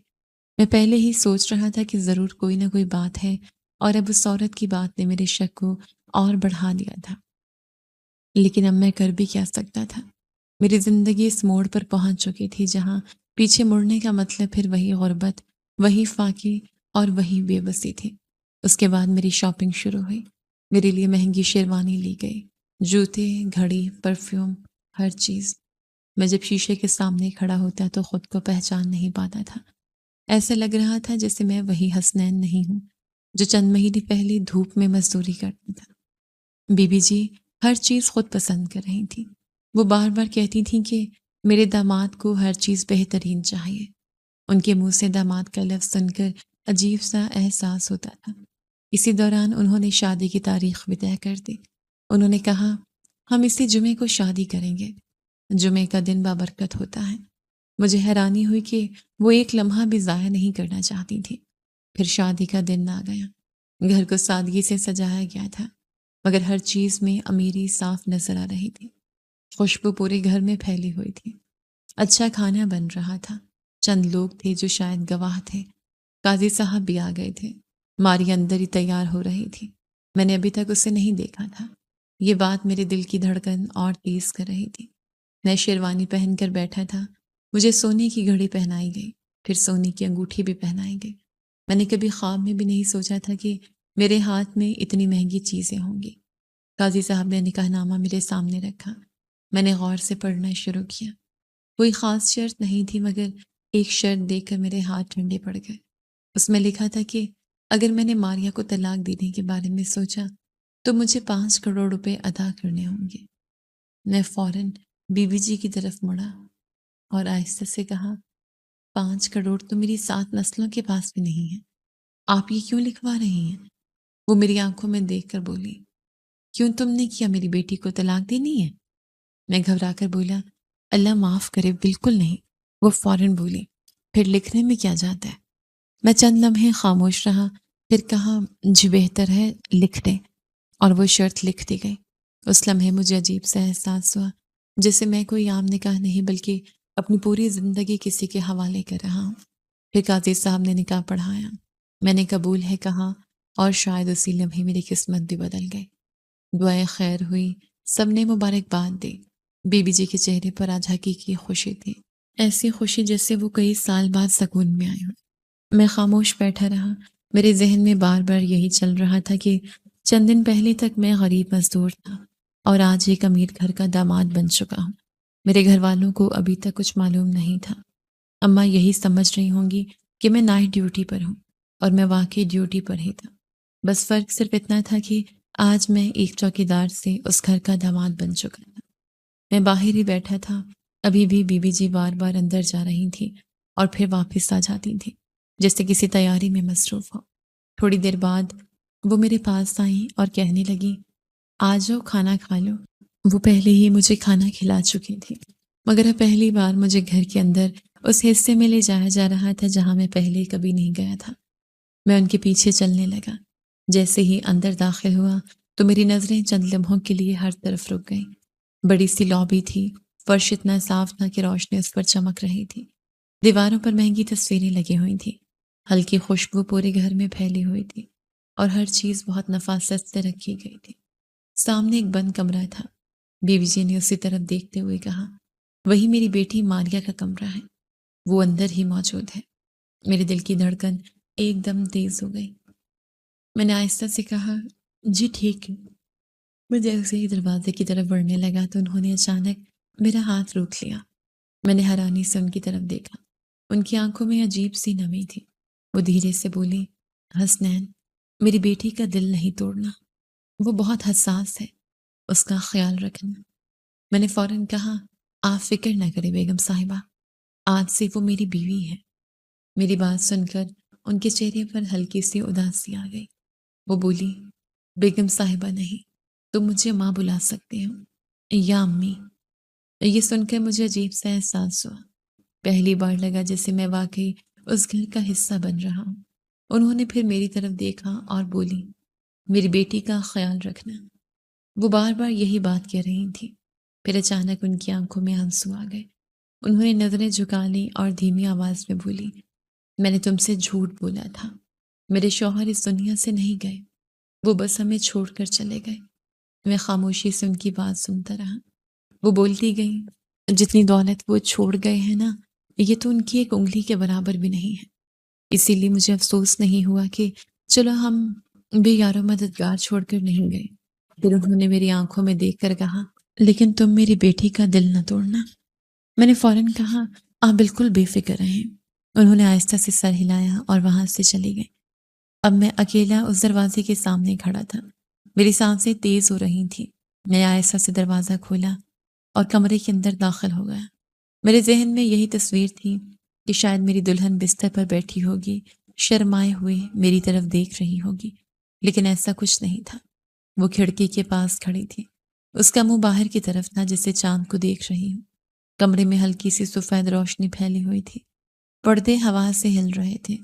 میں پہلے ہی سوچ رہا تھا کہ ضرور کوئی نہ کوئی بات ہے، اور اب اس عورت کی بات نے میرے شک کو اور بڑھا دیا تھا۔ لیکن اب میں کر بھی کیا سکتا تھا؟ میری زندگی اس موڑ پر پہنچ چکی تھی جہاں پیچھے مڑنے کا مطلب پھر وہی غربت، وہی فاقے اور وہی بے بسی تھی۔ اس کے بعد میری شاپنگ شروع ہوئی۔ میرے لیے مہنگی شیروانی لی گئی، جوتے، گھڑی، پرفیوم، ہر چیز۔ میں جب شیشے کے سامنے کھڑا ہوتا تو خود کو پہچان نہیں پاتا تھا۔ ایسا لگ رہا تھا جیسے میں وہی حسنین نہیں ہوں جو چند مہینے پہلے دھوپ میں مزدوری کرتا تھا۔ بی بی جی ہر چیز خود پسند کر رہی تھی۔ وہ بار بار کہتی تھیں کہ میرے داماد کو ہر چیز بہترین چاہیے۔ ان کے منہ سے داماد کا لفظ سن کر عجیب سا احساس ہوتا تھا۔ اسی دوران انہوں نے شادی کی تاریخ بھی طے کر دی۔ انہوں نے کہا، ہم اسی جمعے کو شادی کریں گے۔ جمعے کا دن بابرکت ہوتا ہے۔ مجھے حیرانی ہوئی کہ وہ ایک لمحہ بھی ضائع نہیں کرنا چاہتی تھی۔ پھر شادی کا دن آ گیا۔ گھر کو سادگی سے سجایا گیا تھا، مگر ہر چیز میں امیری صاف نظر آ رہی تھی۔ خوشبو پورے گھر میں پھیلی ہوئی تھی۔ اچھا کھانا بن رہا تھا۔ چند لوگ تھے جو شاید گواہ تھے۔ قاضی صاحب بھی آ گئے تھے۔ ماری اندر ہی تیار ہو رہی تھی۔ میں نے ابھی تک اسے نہیں دیکھا تھا۔ یہ بات میرے دل کی دھڑکن اور تیز کر رہی تھی۔ میں شیروانی پہن کر بیٹھا تھا۔ مجھے سونے کی گھڑی پہنائی گئی، پھر سونے کی انگوٹھی بھی پہنائی گئی۔ میں نے کبھی خواب میں بھی نہیں سوچا تھا کہ میرے ہاتھ میں اتنی مہنگی چیزیں ہوں گی۔ قاضی صاحب نے نکاح نامہ میرے سامنے رکھا۔ میں نے غور سے پڑھنا شروع کیا۔ کوئی خاص شرط نہیں تھی، مگر ایک شرط دیکھ کر میرے ہاتھ ٹھنڈے پڑ گئے۔ اس میں لکھا تھا کہ اگر میں نے ماریا کو طلاق دینے کے بارے میں سوچا تو مجھے 5 کروڑ روپے ادا کرنے ہوں گے۔ میں فوراً بی بی جی کی طرف مڑا اور آہستہ سے کہا، 5 کروڑ تو میری 7 نسلوں کے پاس بھی نہیں ہے، آپ یہ کیوں لکھوا رہی ہیں؟ وہ میری آنکھوں میں دیکھ کر بولی، کیوں، تم نے کیا میری بیٹی کو طلاق دینی ہے؟ میں گھبرا کر بولا، اللہ معاف کرے، بالکل نہیں۔ وہ فوراً بولی، پھر لکھنے میں کیا جاتا ہے؟ میں چند لمحے خاموش رہا، پھر کہا، جی بہتر ہے لکھ دیں، اور وہ شرط لکھ دی گئی۔ اس لمحے مجھے عجیب سا احساس ہوا، جیسے میں کوئی عام نکاح نہیں بلکہ اپنی پوری زندگی کسی کے حوالے کر رہا ہوں۔ پھر قاضی صاحب نے نکاح پڑھایا، میں نے قبول ہے کہا، اور شاید اسی لمحے میری قسمت بھی بدل گئی۔ دعائیں خیر ہوئی، سب نے مبارکباد دی۔ بی بی جی کے چہرے پر آج حقیقی خوشی تھی، ایسی خوشی جیسے وہ کئی سال بعد سکون میں آئی ہو۔ میں خاموش بیٹھا رہا، میرے ذہن میں بار بار یہی چل رہا تھا کہ چند دن پہلے تک میں غریب مزدور تھا اور آج ایک امیر گھر کا داماد بن چکا ہوں۔ میرے گھر والوں کو ابھی تک کچھ معلوم نہیں تھا۔ اماں یہی سمجھ رہی ہوں گی کہ میں نائٹ ڈیوٹی پر ہوں، اور میں واقعی ڈیوٹی پر ہی تھا۔ بس فرق صرف اتنا تھا کہ آج میں ایک چوکیدار سے اس گھر کا داماد بن چکا تھا۔ میں باہر ہی بیٹھا تھا، ابھی بھی بی بی جی بار بار اندر جا رہی تھی اور پھر واپس آ جاتی تھی، جیسے کسی تیاری میں مصروف ہو۔ تھوڑی دیر بعد وہ میرے پاس آئیں اور کہنے لگی، آ جاؤ کھانا کھا لو۔ وہ پہلے ہی مجھے کھانا کھلا چکی تھی، مگر اب پہلی بار مجھے گھر کے اندر اس حصے میں لے جایا جا رہا تھا جہاں میں پہلے کبھی نہیں گیا تھا۔ میں ان کے پیچھے چلنے لگا۔ جیسے ہی اندر داخل ہوا تو میری نظریں چند لمحوں کے لیے ہر طرف رک گئیں۔ بڑی سی لابی تھی، فرش اتنا صاف تھا کہ روشنی اس پر چمک رہی تھی۔ دیواروں پر مہنگی تصویریں لگی ہوئی تھیں، ہلکی خوشبو پورے گھر میں پھیلی ہوئی تھی، اور ہر چیز بہت نفاست سے رکھی گئی تھی۔ سامنے ایک بند کمرہ تھا۔ بی بی جی نے اسی طرف دیکھتے ہوئے کہا، وہی میری بیٹی ماریا کا کمرہ ہے، وہ اندر ہی موجود ہے۔ میرے دل کی دھڑکن ایک دم تیز ہو گئی۔ میں نے آہستہ سے کہا، جی ٹھیک ہے۔ میں جیسے ہی دروازے کی طرف بڑھنے لگا تو انہوں نے اچانک میرا ہاتھ روک لیا۔ میں نے حیرانی سے ان کی طرف دیکھا، ان کی آنکھوں میں عجیب سی نمی تھی۔ وہ دھیرے سے بولی، حسنین، میری بیٹی کا دل نہیں توڑنا، وہ بہت حساس ہے، اس کا خیال رکھنا۔ میں نے فوراً کہا، آپ فکر نہ کریں بیگم صاحبہ، آج سے وہ میری بیوی ہے۔ میری بات سن کر ان کے چہرے پر ہلکی سی اداسی آ گئی۔ وہ بولی، بیگم صاحبہ نہیں، تم مجھے ماں بلا سکتے ہو، یا امی۔ یہ سن کر مجھے عجیب سا احساس ہوا۔ پہلی بار لگا جیسے میں واقعی اس گھر کا حصہ بن رہا ہوں۔ انہوں نے پھر میری طرف دیکھا اور بولی، میری بیٹی کا خیال رکھنا۔ وہ بار بار یہی بات کہہ رہی تھی۔ پھر اچانک ان کی آنکھوں میں آنسو آ گئے۔ انہوں نے نظریں جھکا لیں اور دھیمی آواز میں بولی، میں نے تم سے جھوٹ بولا تھا، میرے شوہر اس دنیا سے نہیں گئے، وہ بس ہمیں چھوڑ کر چلے گئے۔ میں خاموشی سے ان کی بات سنتا رہا۔ وہ بولتی گئی، جتنی دولت وہ چھوڑ گئے ہیں نا، یہ تو ان کی ایک انگلی کے برابر بھی نہیں ہے۔ اسی لیے مجھے افسوس نہیں ہوا کہ چلو ہم بے یار و مددگار چھوڑ کر نہیں گئے۔ پھر انہوں نے میری آنکھوں میں دیکھ کر کہا، لیکن تم میری بیٹی کا دل نہ توڑنا۔ میں نے فوراً کہا، آپ بالکل بے فکر رہیں۔ انہوں نے آہستہ سے سر ہلایا اور وہاں سے چلی گئی۔ اب میں اکیلا اس دروازے کے سامنے کھڑا تھا۔ میری سانسیں تیز ہو رہی تھیں۔ میں آہستہ سے دروازہ کھولا اور کمرے کے اندر داخل ہو گیا۔ میرے ذہن میں یہی تصویر تھی کہ شاید میری دلہن بستر پر بیٹھی ہوگی، شرمائے ہوئے میری طرف دیکھ رہی ہوگی، لیکن ایسا کچھ نہیں تھا۔ وہ کھڑکی کے پاس کھڑی تھی، اس کا منہ باہر کی طرف تھا جیسے چاند کو دیکھ رہی ہوں۔ کمرے میں ہلکی سی سفید روشنی پھیلی ہوئی تھی، پردے ہوا سے ہل رہے تھے،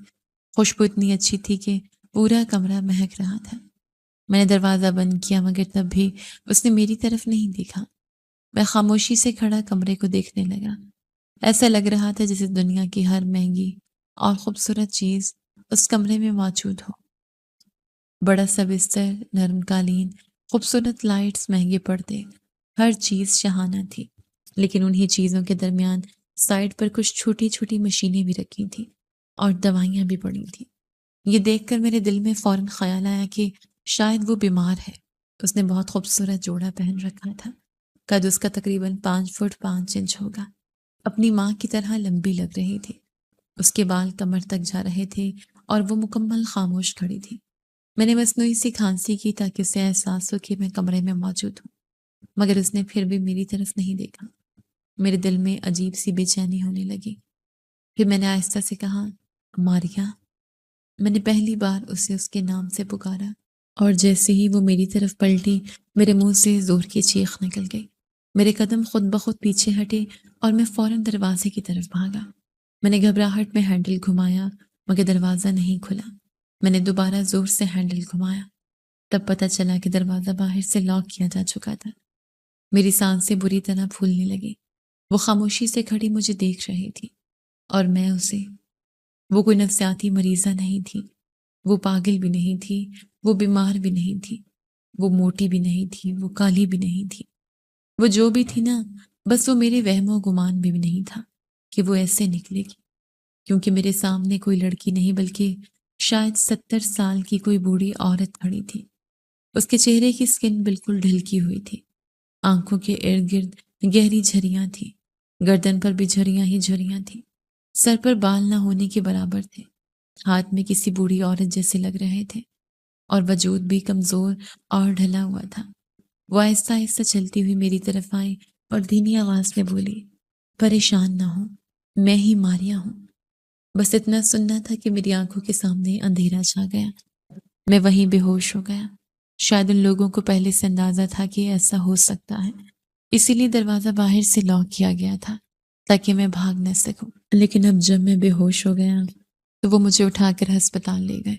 خوشبو اتنی اچھی تھی کہ پورا کمرہ مہک رہا تھا۔ میں نے دروازہ بند کیا مگر تب بھی اس نے میری طرف نہیں دیکھا۔ میں خاموشی سے کھڑا کمرے کو دیکھنے لگا۔ ایسا لگ رہا تھا جیسے دنیا کی ہر مہنگی اور خوبصورت چیز اس کمرے میں موجود ہو۔ بڑا سا بستر، نرم قالین، خوبصورت لائٹس، مہنگے پردے، ہر چیز شاہانہ تھی، لیکن انہی چیزوں کے درمیان سائڈ پر کچھ چھوٹی چھوٹی مشینیں بھی رکھی تھیں اور دوائیاں بھی پڑی تھیں۔ یہ دیکھ کر میرے دل میں فوراً خیال آیا کہ شاید وہ بیمار ہے۔ اس نے بہت خوبصورت جوڑا پہن رکھا تھا، قد اس کا تقریباً 5 فٹ 5 انچ ہوگا، اپنی ماں کی طرح لمبی لگ رہی تھی۔ اس کے بال کمر تک جا رہے تھے اور وہ مکمل خاموش کھڑی تھی۔ میں نے مصنوعی سی کھانسی کی تاکہ اسے احساس ہو کہ میں کمرے میں موجود ہوں، مگر اس نے پھر بھی میری طرف نہیں دیکھا۔ میرے دل میں عجیب سی بے چینی ہونے لگی۔ پھر میں نے آہستہ سے کہا، ماریا۔ میں نے پہلی بار اسے اس کے نام سے پکارا، اور جیسے ہی وہ میری طرف پلٹی میرے منہ سے زور کی چیخ نکل گئی۔ میرے قدم خود بخود پیچھے ہٹے اور میں فوراً دروازے کی طرف بھاگا۔ میں نے گھبراہٹ میں ہینڈل گھمایا مگر دروازہ نہیں کھلا۔ میں نے دوبارہ زور سے ہینڈل گھمایا تب پتہ چلا کہ دروازہ باہر سے لاک کیا جا چکا تھا۔ میری سانسیں بری طرح پھولنے لگی۔ وہ خاموشی سے کھڑی مجھے دیکھ رہی تھی اور میں اسے۔ وہ کوئی نفسیاتی مریضہ نہیں تھی، وہ پاگل بھی نہیں تھی، وہ بیمار بھی نہیں تھی، وہ موٹی بھی نہیں تھی، وہ کالی بھی نہیں تھی۔ وہ جو بھی تھی نا، بس وہ میرے وہم و گمان بھی نہیں تھا کہ وہ ایسے نکلے گی، کیونکہ میرے سامنے کوئی لڑکی نہیں بلکہ شاید 70 سال کی کوئی بوڑھی عورت کھڑی تھی۔ اس کے چہرے کی سکن بالکل ڈھلکی ہوئی تھی، آنکھوں کے ارد گرد گہری جھریاں تھیں، گردن پر بھی جھریاں ہی جھریاں تھیں، سر پر بال نہ ہونے کے برابر تھے، ہاتھ میں کسی بوڑھی عورت جیسے لگ رہے تھے، اور وجود بھی کمزور اور ڈھلا ہوا تھا۔ وہ آہستہ آہستہ چلتی ہوئی میری طرف آئی اور دھیمی آواز میں بولی، پریشان نہ ہو، میں ہی ماریا ہوں۔ بس اتنا سننا تھا کہ میری آنکھوں کے سامنے اندھیرا چھا گیا۔ میں وہیں بے ہوش ہو گیا۔ شاید ان لوگوں کو پہلے سے اندازہ تھا کہ ایسا ہو سکتا ہے، اسی لیے دروازہ باہر سے لاک کیا گیا تھا تاکہ میں بھاگ نہ سکوں۔ لیکن اب جب میں بے ہوش ہو گیا تو وہ مجھے اٹھا کر ہسپتال لے گئے۔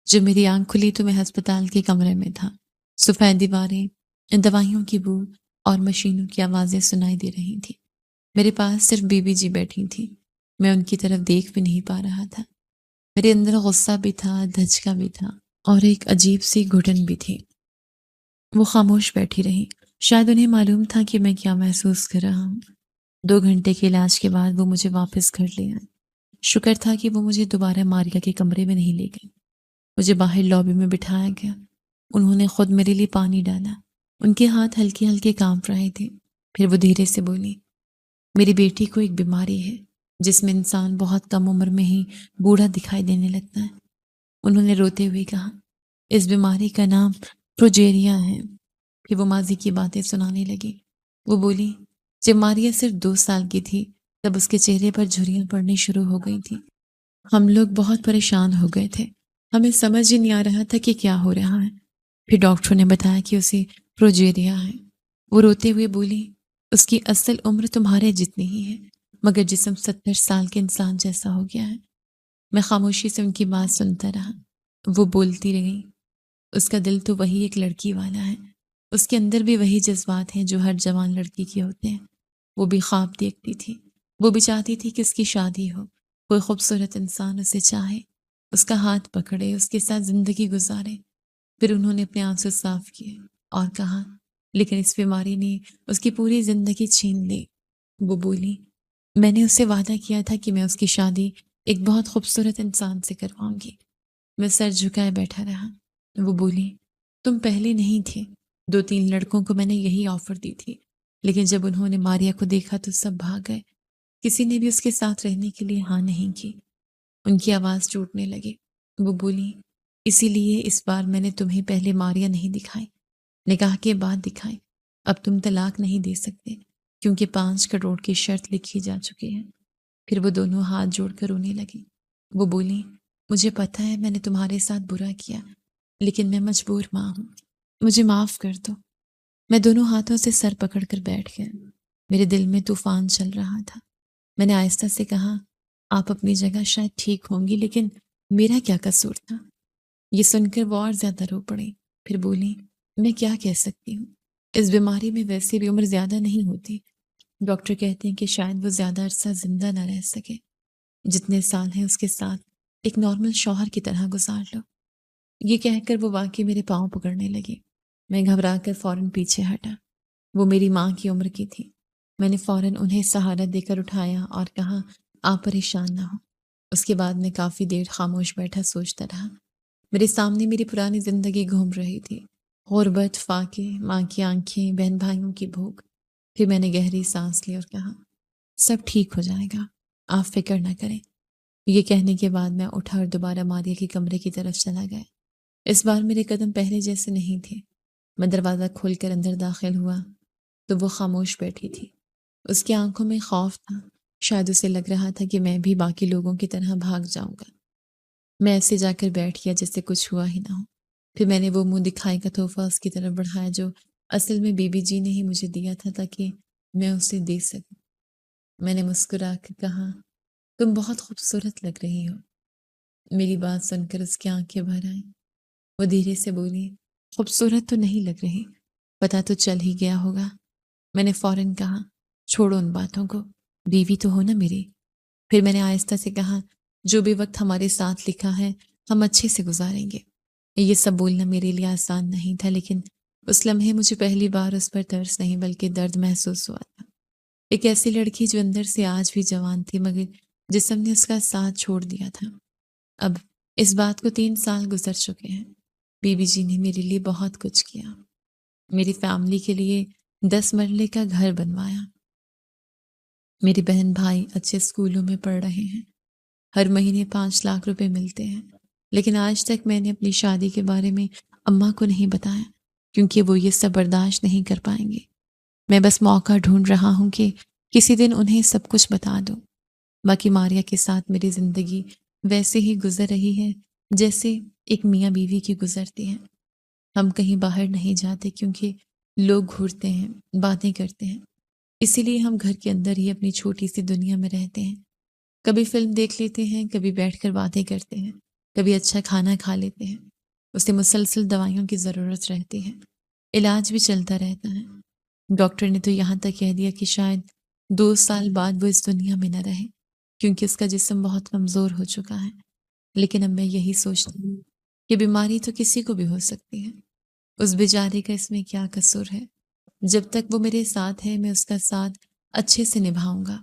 جب میری آنکھ کھلی تو میں ہسپتال کے کمرے میں تھا۔ سفید دیواریں، دوائیوں کی بو اور مشینوں کی آوازیں سنائی دے رہی تھیں۔ میرے پاس صرف بی بی جی بیٹھی تھی۔ میں ان کی طرف دیکھ بھی نہیں پا رہا تھا۔ میرے اندر غصہ بھی تھا، دھچکا بھی تھا اور ایک عجیب سی گھٹن بھی تھی۔ وہ خاموش بیٹھی رہی، شاید انہیں معلوم تھا کہ میں کیا محسوس کر رہا ہوں۔ 2 گھنٹے کے علاج کے بعد وہ مجھے واپس گھر لے آئے۔ شکر تھا کہ وہ مجھے دوبارہ ماریا کے کمرے میں نہیں لے گئے۔ مجھے باہر لابی میں بٹھایا گیا۔ انہوں نے خود میرے لیے پانی ڈالا۔ ان کے ہاتھ ہلکے ہلکے کانپ رہے تھے۔ پھر وہ دھیرے سے بولی، میری بیٹی کو ایک بیماری ہے جس میں انسان بہت کم عمر میں ہی بوڑھا دکھائی دینے لگتا ہے۔ انہوں نے روتے ہوئے کہا، اس بیماری کا نام پروجیریا ہے۔ پھر وہ ماضی کی باتیں سنانے لگی۔ وہ بولی، جب ماریا صرف 2 سال کی تھی تب اس کے چہرے پر جھریاں پڑنی شروع ہو گئی تھی۔ ہم لوگ بہت پریشان ہو گئے تھے، ہمیں سمجھ ہی نہیں آ رہا تھا کہ کیا ہو رہا ہے۔ پھر ڈاکٹروں نے بتایا کہ اسے پروجیریا ہے۔ وہ روتے ہوئے بولی، اس کی اصل عمر تمہارے جتنی ہی ہے، مگر جسم 70 سال کے انسان جیسا ہو گیا ہے۔ میں خاموشی سے ان کی بات سنتا رہا۔ وہ بولتی رہی، اس کا دل تو وہی ایک لڑکی والا ہے، اس کے اندر بھی وہی جذبات ہیں جو ہر جوان لڑکی کے ہوتے ہیں۔ وہ بھی خواب دیکھتی تھی، وہ بھی چاہتی تھی کہ اس کی شادی ہو، کوئی خوبصورت انسان اسے چاہے، اس کا ہاتھ پکڑے، اس کے ساتھ زندگی گزارے۔ پھر انہوں نے اپنے آنسو صاف کیے اور کہا، لیکن اس بیماری نے اس کی پوری زندگی چھین لی۔ وہ بولی، میں نے اس سے وعدہ کیا تھا کہ میں اس کی شادی ایک بہت خوبصورت انسان سے کرواؤں گی۔ میں سر جھکائے بیٹھا رہا۔ وہ بولی، تم پہلے نہیں تھے، 2-3 لڑکوں کو میں نے یہی آفر دی تھی، لیکن جب انہوں نے ماریا کو دیکھا تو سب بھاگ گئے، کسی نے بھی اس کے ساتھ رہنے کے لیے ہاں نہیں کی۔ ان کی آواز ٹوٹنے لگی۔ وہ بولی، اسی لیے اس بار میں نے تمہیں پہلے ماریا نہیں دکھائی، نکاح کے بعد دکھائی۔ اب تم طلاق نہیں دے سکتے کیونکہ 5 کروڑ کی شرط لکھی جا چکی ہے۔ پھر وہ دونوں ہاتھ جوڑ کر رونے لگی۔ وہ بولی، مجھے پتہ ہے میں نے تمہارے ساتھ برا کیا، لیکن میں مجبور ماں ہوں، مجھے معاف کر دو۔ میں دونوں ہاتھوں سے سر پکڑ کر بیٹھ گیا۔ میرے دل میں طوفان چل رہا تھا۔ میں نے آہستہ سے کہا، آپ اپنی جگہ شاید ٹھیک ہوں گی، لیکن میرا کیا قصور تھا؟ یہ سن کر وہ اور زیادہ رو پڑی۔ پھر بولی، میں کیا کہہ سکتی ہوں، اس بیماری میں ویسے بھی عمر زیادہ نہیں ہوتی۔ ڈاکٹر کہتے ہیں کہ شاید وہ زیادہ عرصہ زندہ نہ رہ سکے، جتنے سال ہیں اس کے ساتھ ایک نارمل شوہر کی طرح گزار لو۔ یہ کہہ کر وہ واقعی میرے پاؤں پکڑنے لگی۔ میں گھبرا کر فوراً پیچھے ہٹا۔ وہ میری ماں کی عمر کی تھی۔ میں نے فوراً انہیں سہارا دے کر اٹھایا اور کہا، آپ پریشان نہ ہو۔ اس کے بعد میں کافی دیر خاموش بیٹھا سوچتا رہا۔ میرے سامنے میری پرانی زندگی گھوم رہی تھی، غربت، فاقے، ماں کی آنکھیں، بہن بھائیوں کی بھوک۔ پھر میں نے گہری سانس لی اور کہا، سب ٹھیک ہو جائے گا، آپ فکر نہ کریں۔ یہ کہنے کے بعد میں اٹھا اور دوبارہ ماریا کے کمرے کی طرف چلا گیا۔ اس بار میرے قدم پہلے جیسے نہیں تھے۔ میں دروازہ کھول کر اندر داخل ہوا تو وہ خاموش بیٹھی تھی۔ اس کی آنکھوں میں خوف تھا، شاید اسے لگ رہا تھا کہ میں بھی باقی لوگوں کی طرح بھاگ جاؤں گا۔ میں ایسے جا کر بیٹھ گیا جیسے کچھ ہوا ہی نہ ہو۔ پھر میں نے وہ منہ دکھائی کا تحفہ اس کی طرف بڑھایا جو اصل میں بی بی جی نے ہی مجھے دیا تھا تاکہ میں اسے دے سکوں۔ میں نے مسکرا کر کہا، تم بہت خوبصورت لگ رہی ہو۔ میری بات سن کر اس کی آنکھیں بھر آئیں۔ وہ دھیرے سے بولی، خوبصورت تو نہیں لگ رہی، پتہ تو چل ہی گیا ہوگا۔ میں نے فوراً کہا، چھوڑو ان باتوں کو، بیوی تو ہو نا میری۔ پھر میں نے آہستہ سے کہا، جو بھی وقت ہمارے ساتھ لکھا ہے ہم اچھے سے گزاریں گے۔ یہ سب بولنا میرے لیے آسان نہیں تھا، لیکن اس لمحے مجھے پہلی بار اس پر ترس نہیں بلکہ درد محسوس ہوا تھا۔ ایک ایسی لڑکی جو اندر سے آج بھی جوان تھی مگر جسم نے اس کا ساتھ چھوڑ دیا تھا۔ اب اس بات کو 3 سال گزر چکے ہیں۔ بی بی جی نے میرے لیے بہت کچھ کیا، میری فیملی کے لیے 10 مرلے کا گھر بنوایا، میری بہن بھائی اچھے اسکولوں میں پڑھ رہے ہیں، ہر مہینے 5 لاکھ روپے ملتے ہیں، لیکن آج تک میں نے اپنی شادی کے بارے میں اماں کو نہیں بتایا کیونکہ وہ یہ سب برداشت نہیں کر پائیں گے۔ میں بس موقع ڈھونڈ رہا ہوں کہ کسی دن انہیں سب کچھ بتا دوں۔ باقی ماریا کے ساتھ میری زندگی ویسے ہی گزر رہی ہے جیسے ایک میاں بیوی کی گزرتی ہے۔ ہم کہیں باہر نہیں جاتے کیونکہ لوگ گھورتے ہیں، باتیں کرتے ہیں، اسی لیے ہم گھر کے اندر ہی اپنی چھوٹی سی دنیا میں رہتے ہیں۔ کبھی فلم دیکھ لیتے ہیں، کبھی بیٹھ کر باتیں کرتے ہیں، کبھی اچھا کھانا کھا لیتے ہیں۔ اسے مسلسل دوائیوں کی ضرورت رہتی ہے، علاج بھی چلتا رہتا ہے۔ ڈاکٹر نے تو یہاں تک کہہ دیا کہ شاید 2 سال بعد وہ اس دنیا میں نہ رہے کیونکہ اس کا جسم بہت کمزور ہو چکا ہے۔ لیکن اب میں یہی سوچتی ہوں کہ بیماری تو کسی کو بھی ہو سکتی ہے، اس بیچارے کا اس میں کیا قصور ہے؟ جب تک وہ میرے ساتھ ہے میں اس کا ساتھ اچھے سے نبھاؤں گا۔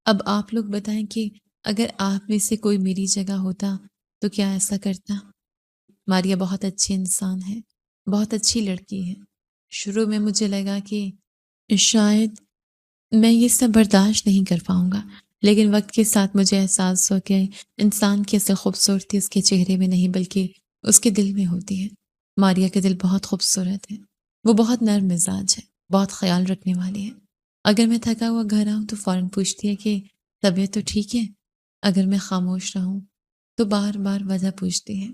اب آپ لوگ بتائیں کہ اگر آپ میں سے کوئی میری جگہ ہوتا تو کیا ایسا کرتا؟ ماریا بہت اچھی انسان ہے، بہت اچھی لڑکی ہے۔ شروع میں مجھے لگا کہ شاید میں یہ سب برداشت نہیں کر پاؤں گا، لیکن وقت کے ساتھ مجھے احساس ہوا کہ انسان کی اصل خوبصورتی اس کے چہرے میں نہیں بلکہ اس کے دل میں ہوتی ہے۔ ماریا کا دل بہت خوبصورت ہے، وہ بہت نرم مزاج ہے، بہت خیال رکھنے والی ہے۔ اگر میں تھکا ہوا گھر آؤں تو فوراً پوچھتی ہے کہ طبیعت تو ٹھیک ہے؟ اگر میں خاموش رہوں تو بار بار وجہ پوچھتی ہے۔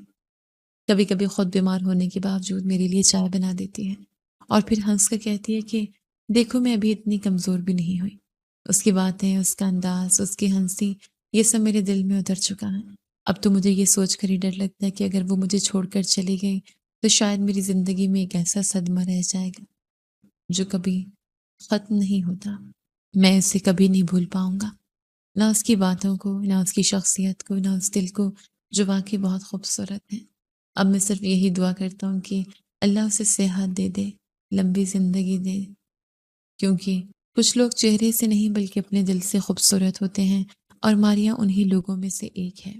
کبھی کبھی خود بیمار ہونے کے باوجود میرے لیے چائے بنا دیتی ہے اور پھر ہنس کر کہتی ہے کہ دیکھو میں ابھی اتنی کمزور بھی نہیں ہوئی۔ اس کی باتیں، اس کا انداز، اس کی ہنسی، یہ سب میرے دل میں اتر چکا ہے۔ اب تو مجھے یہ سوچ کر ہی ڈر لگتا ہے کہ اگر وہ مجھے چھوڑ کر چلی گئی تو شاید میری زندگی میں ایک ایسا صدمہ رہ جائے گا جو کبھی ختم نہیں ہوتا۔ میں اسے کبھی نہیں بھول پاؤں گا، نہ اس کی باتوں کو، نہ اس کی شخصیت کو، نہ اس دل کو جو واقعی بہت خوبصورت ہے۔ اب میں صرف یہی دعا کرتا ہوں کہ اللہ اسے صحت دے دے، لمبی زندگی دے، کیونکہ کچھ لوگ چہرے سے نہیں بلکہ اپنے دل سے خوبصورت ہوتے ہیں اور ماریا انہی لوگوں میں سے ایک ہے۔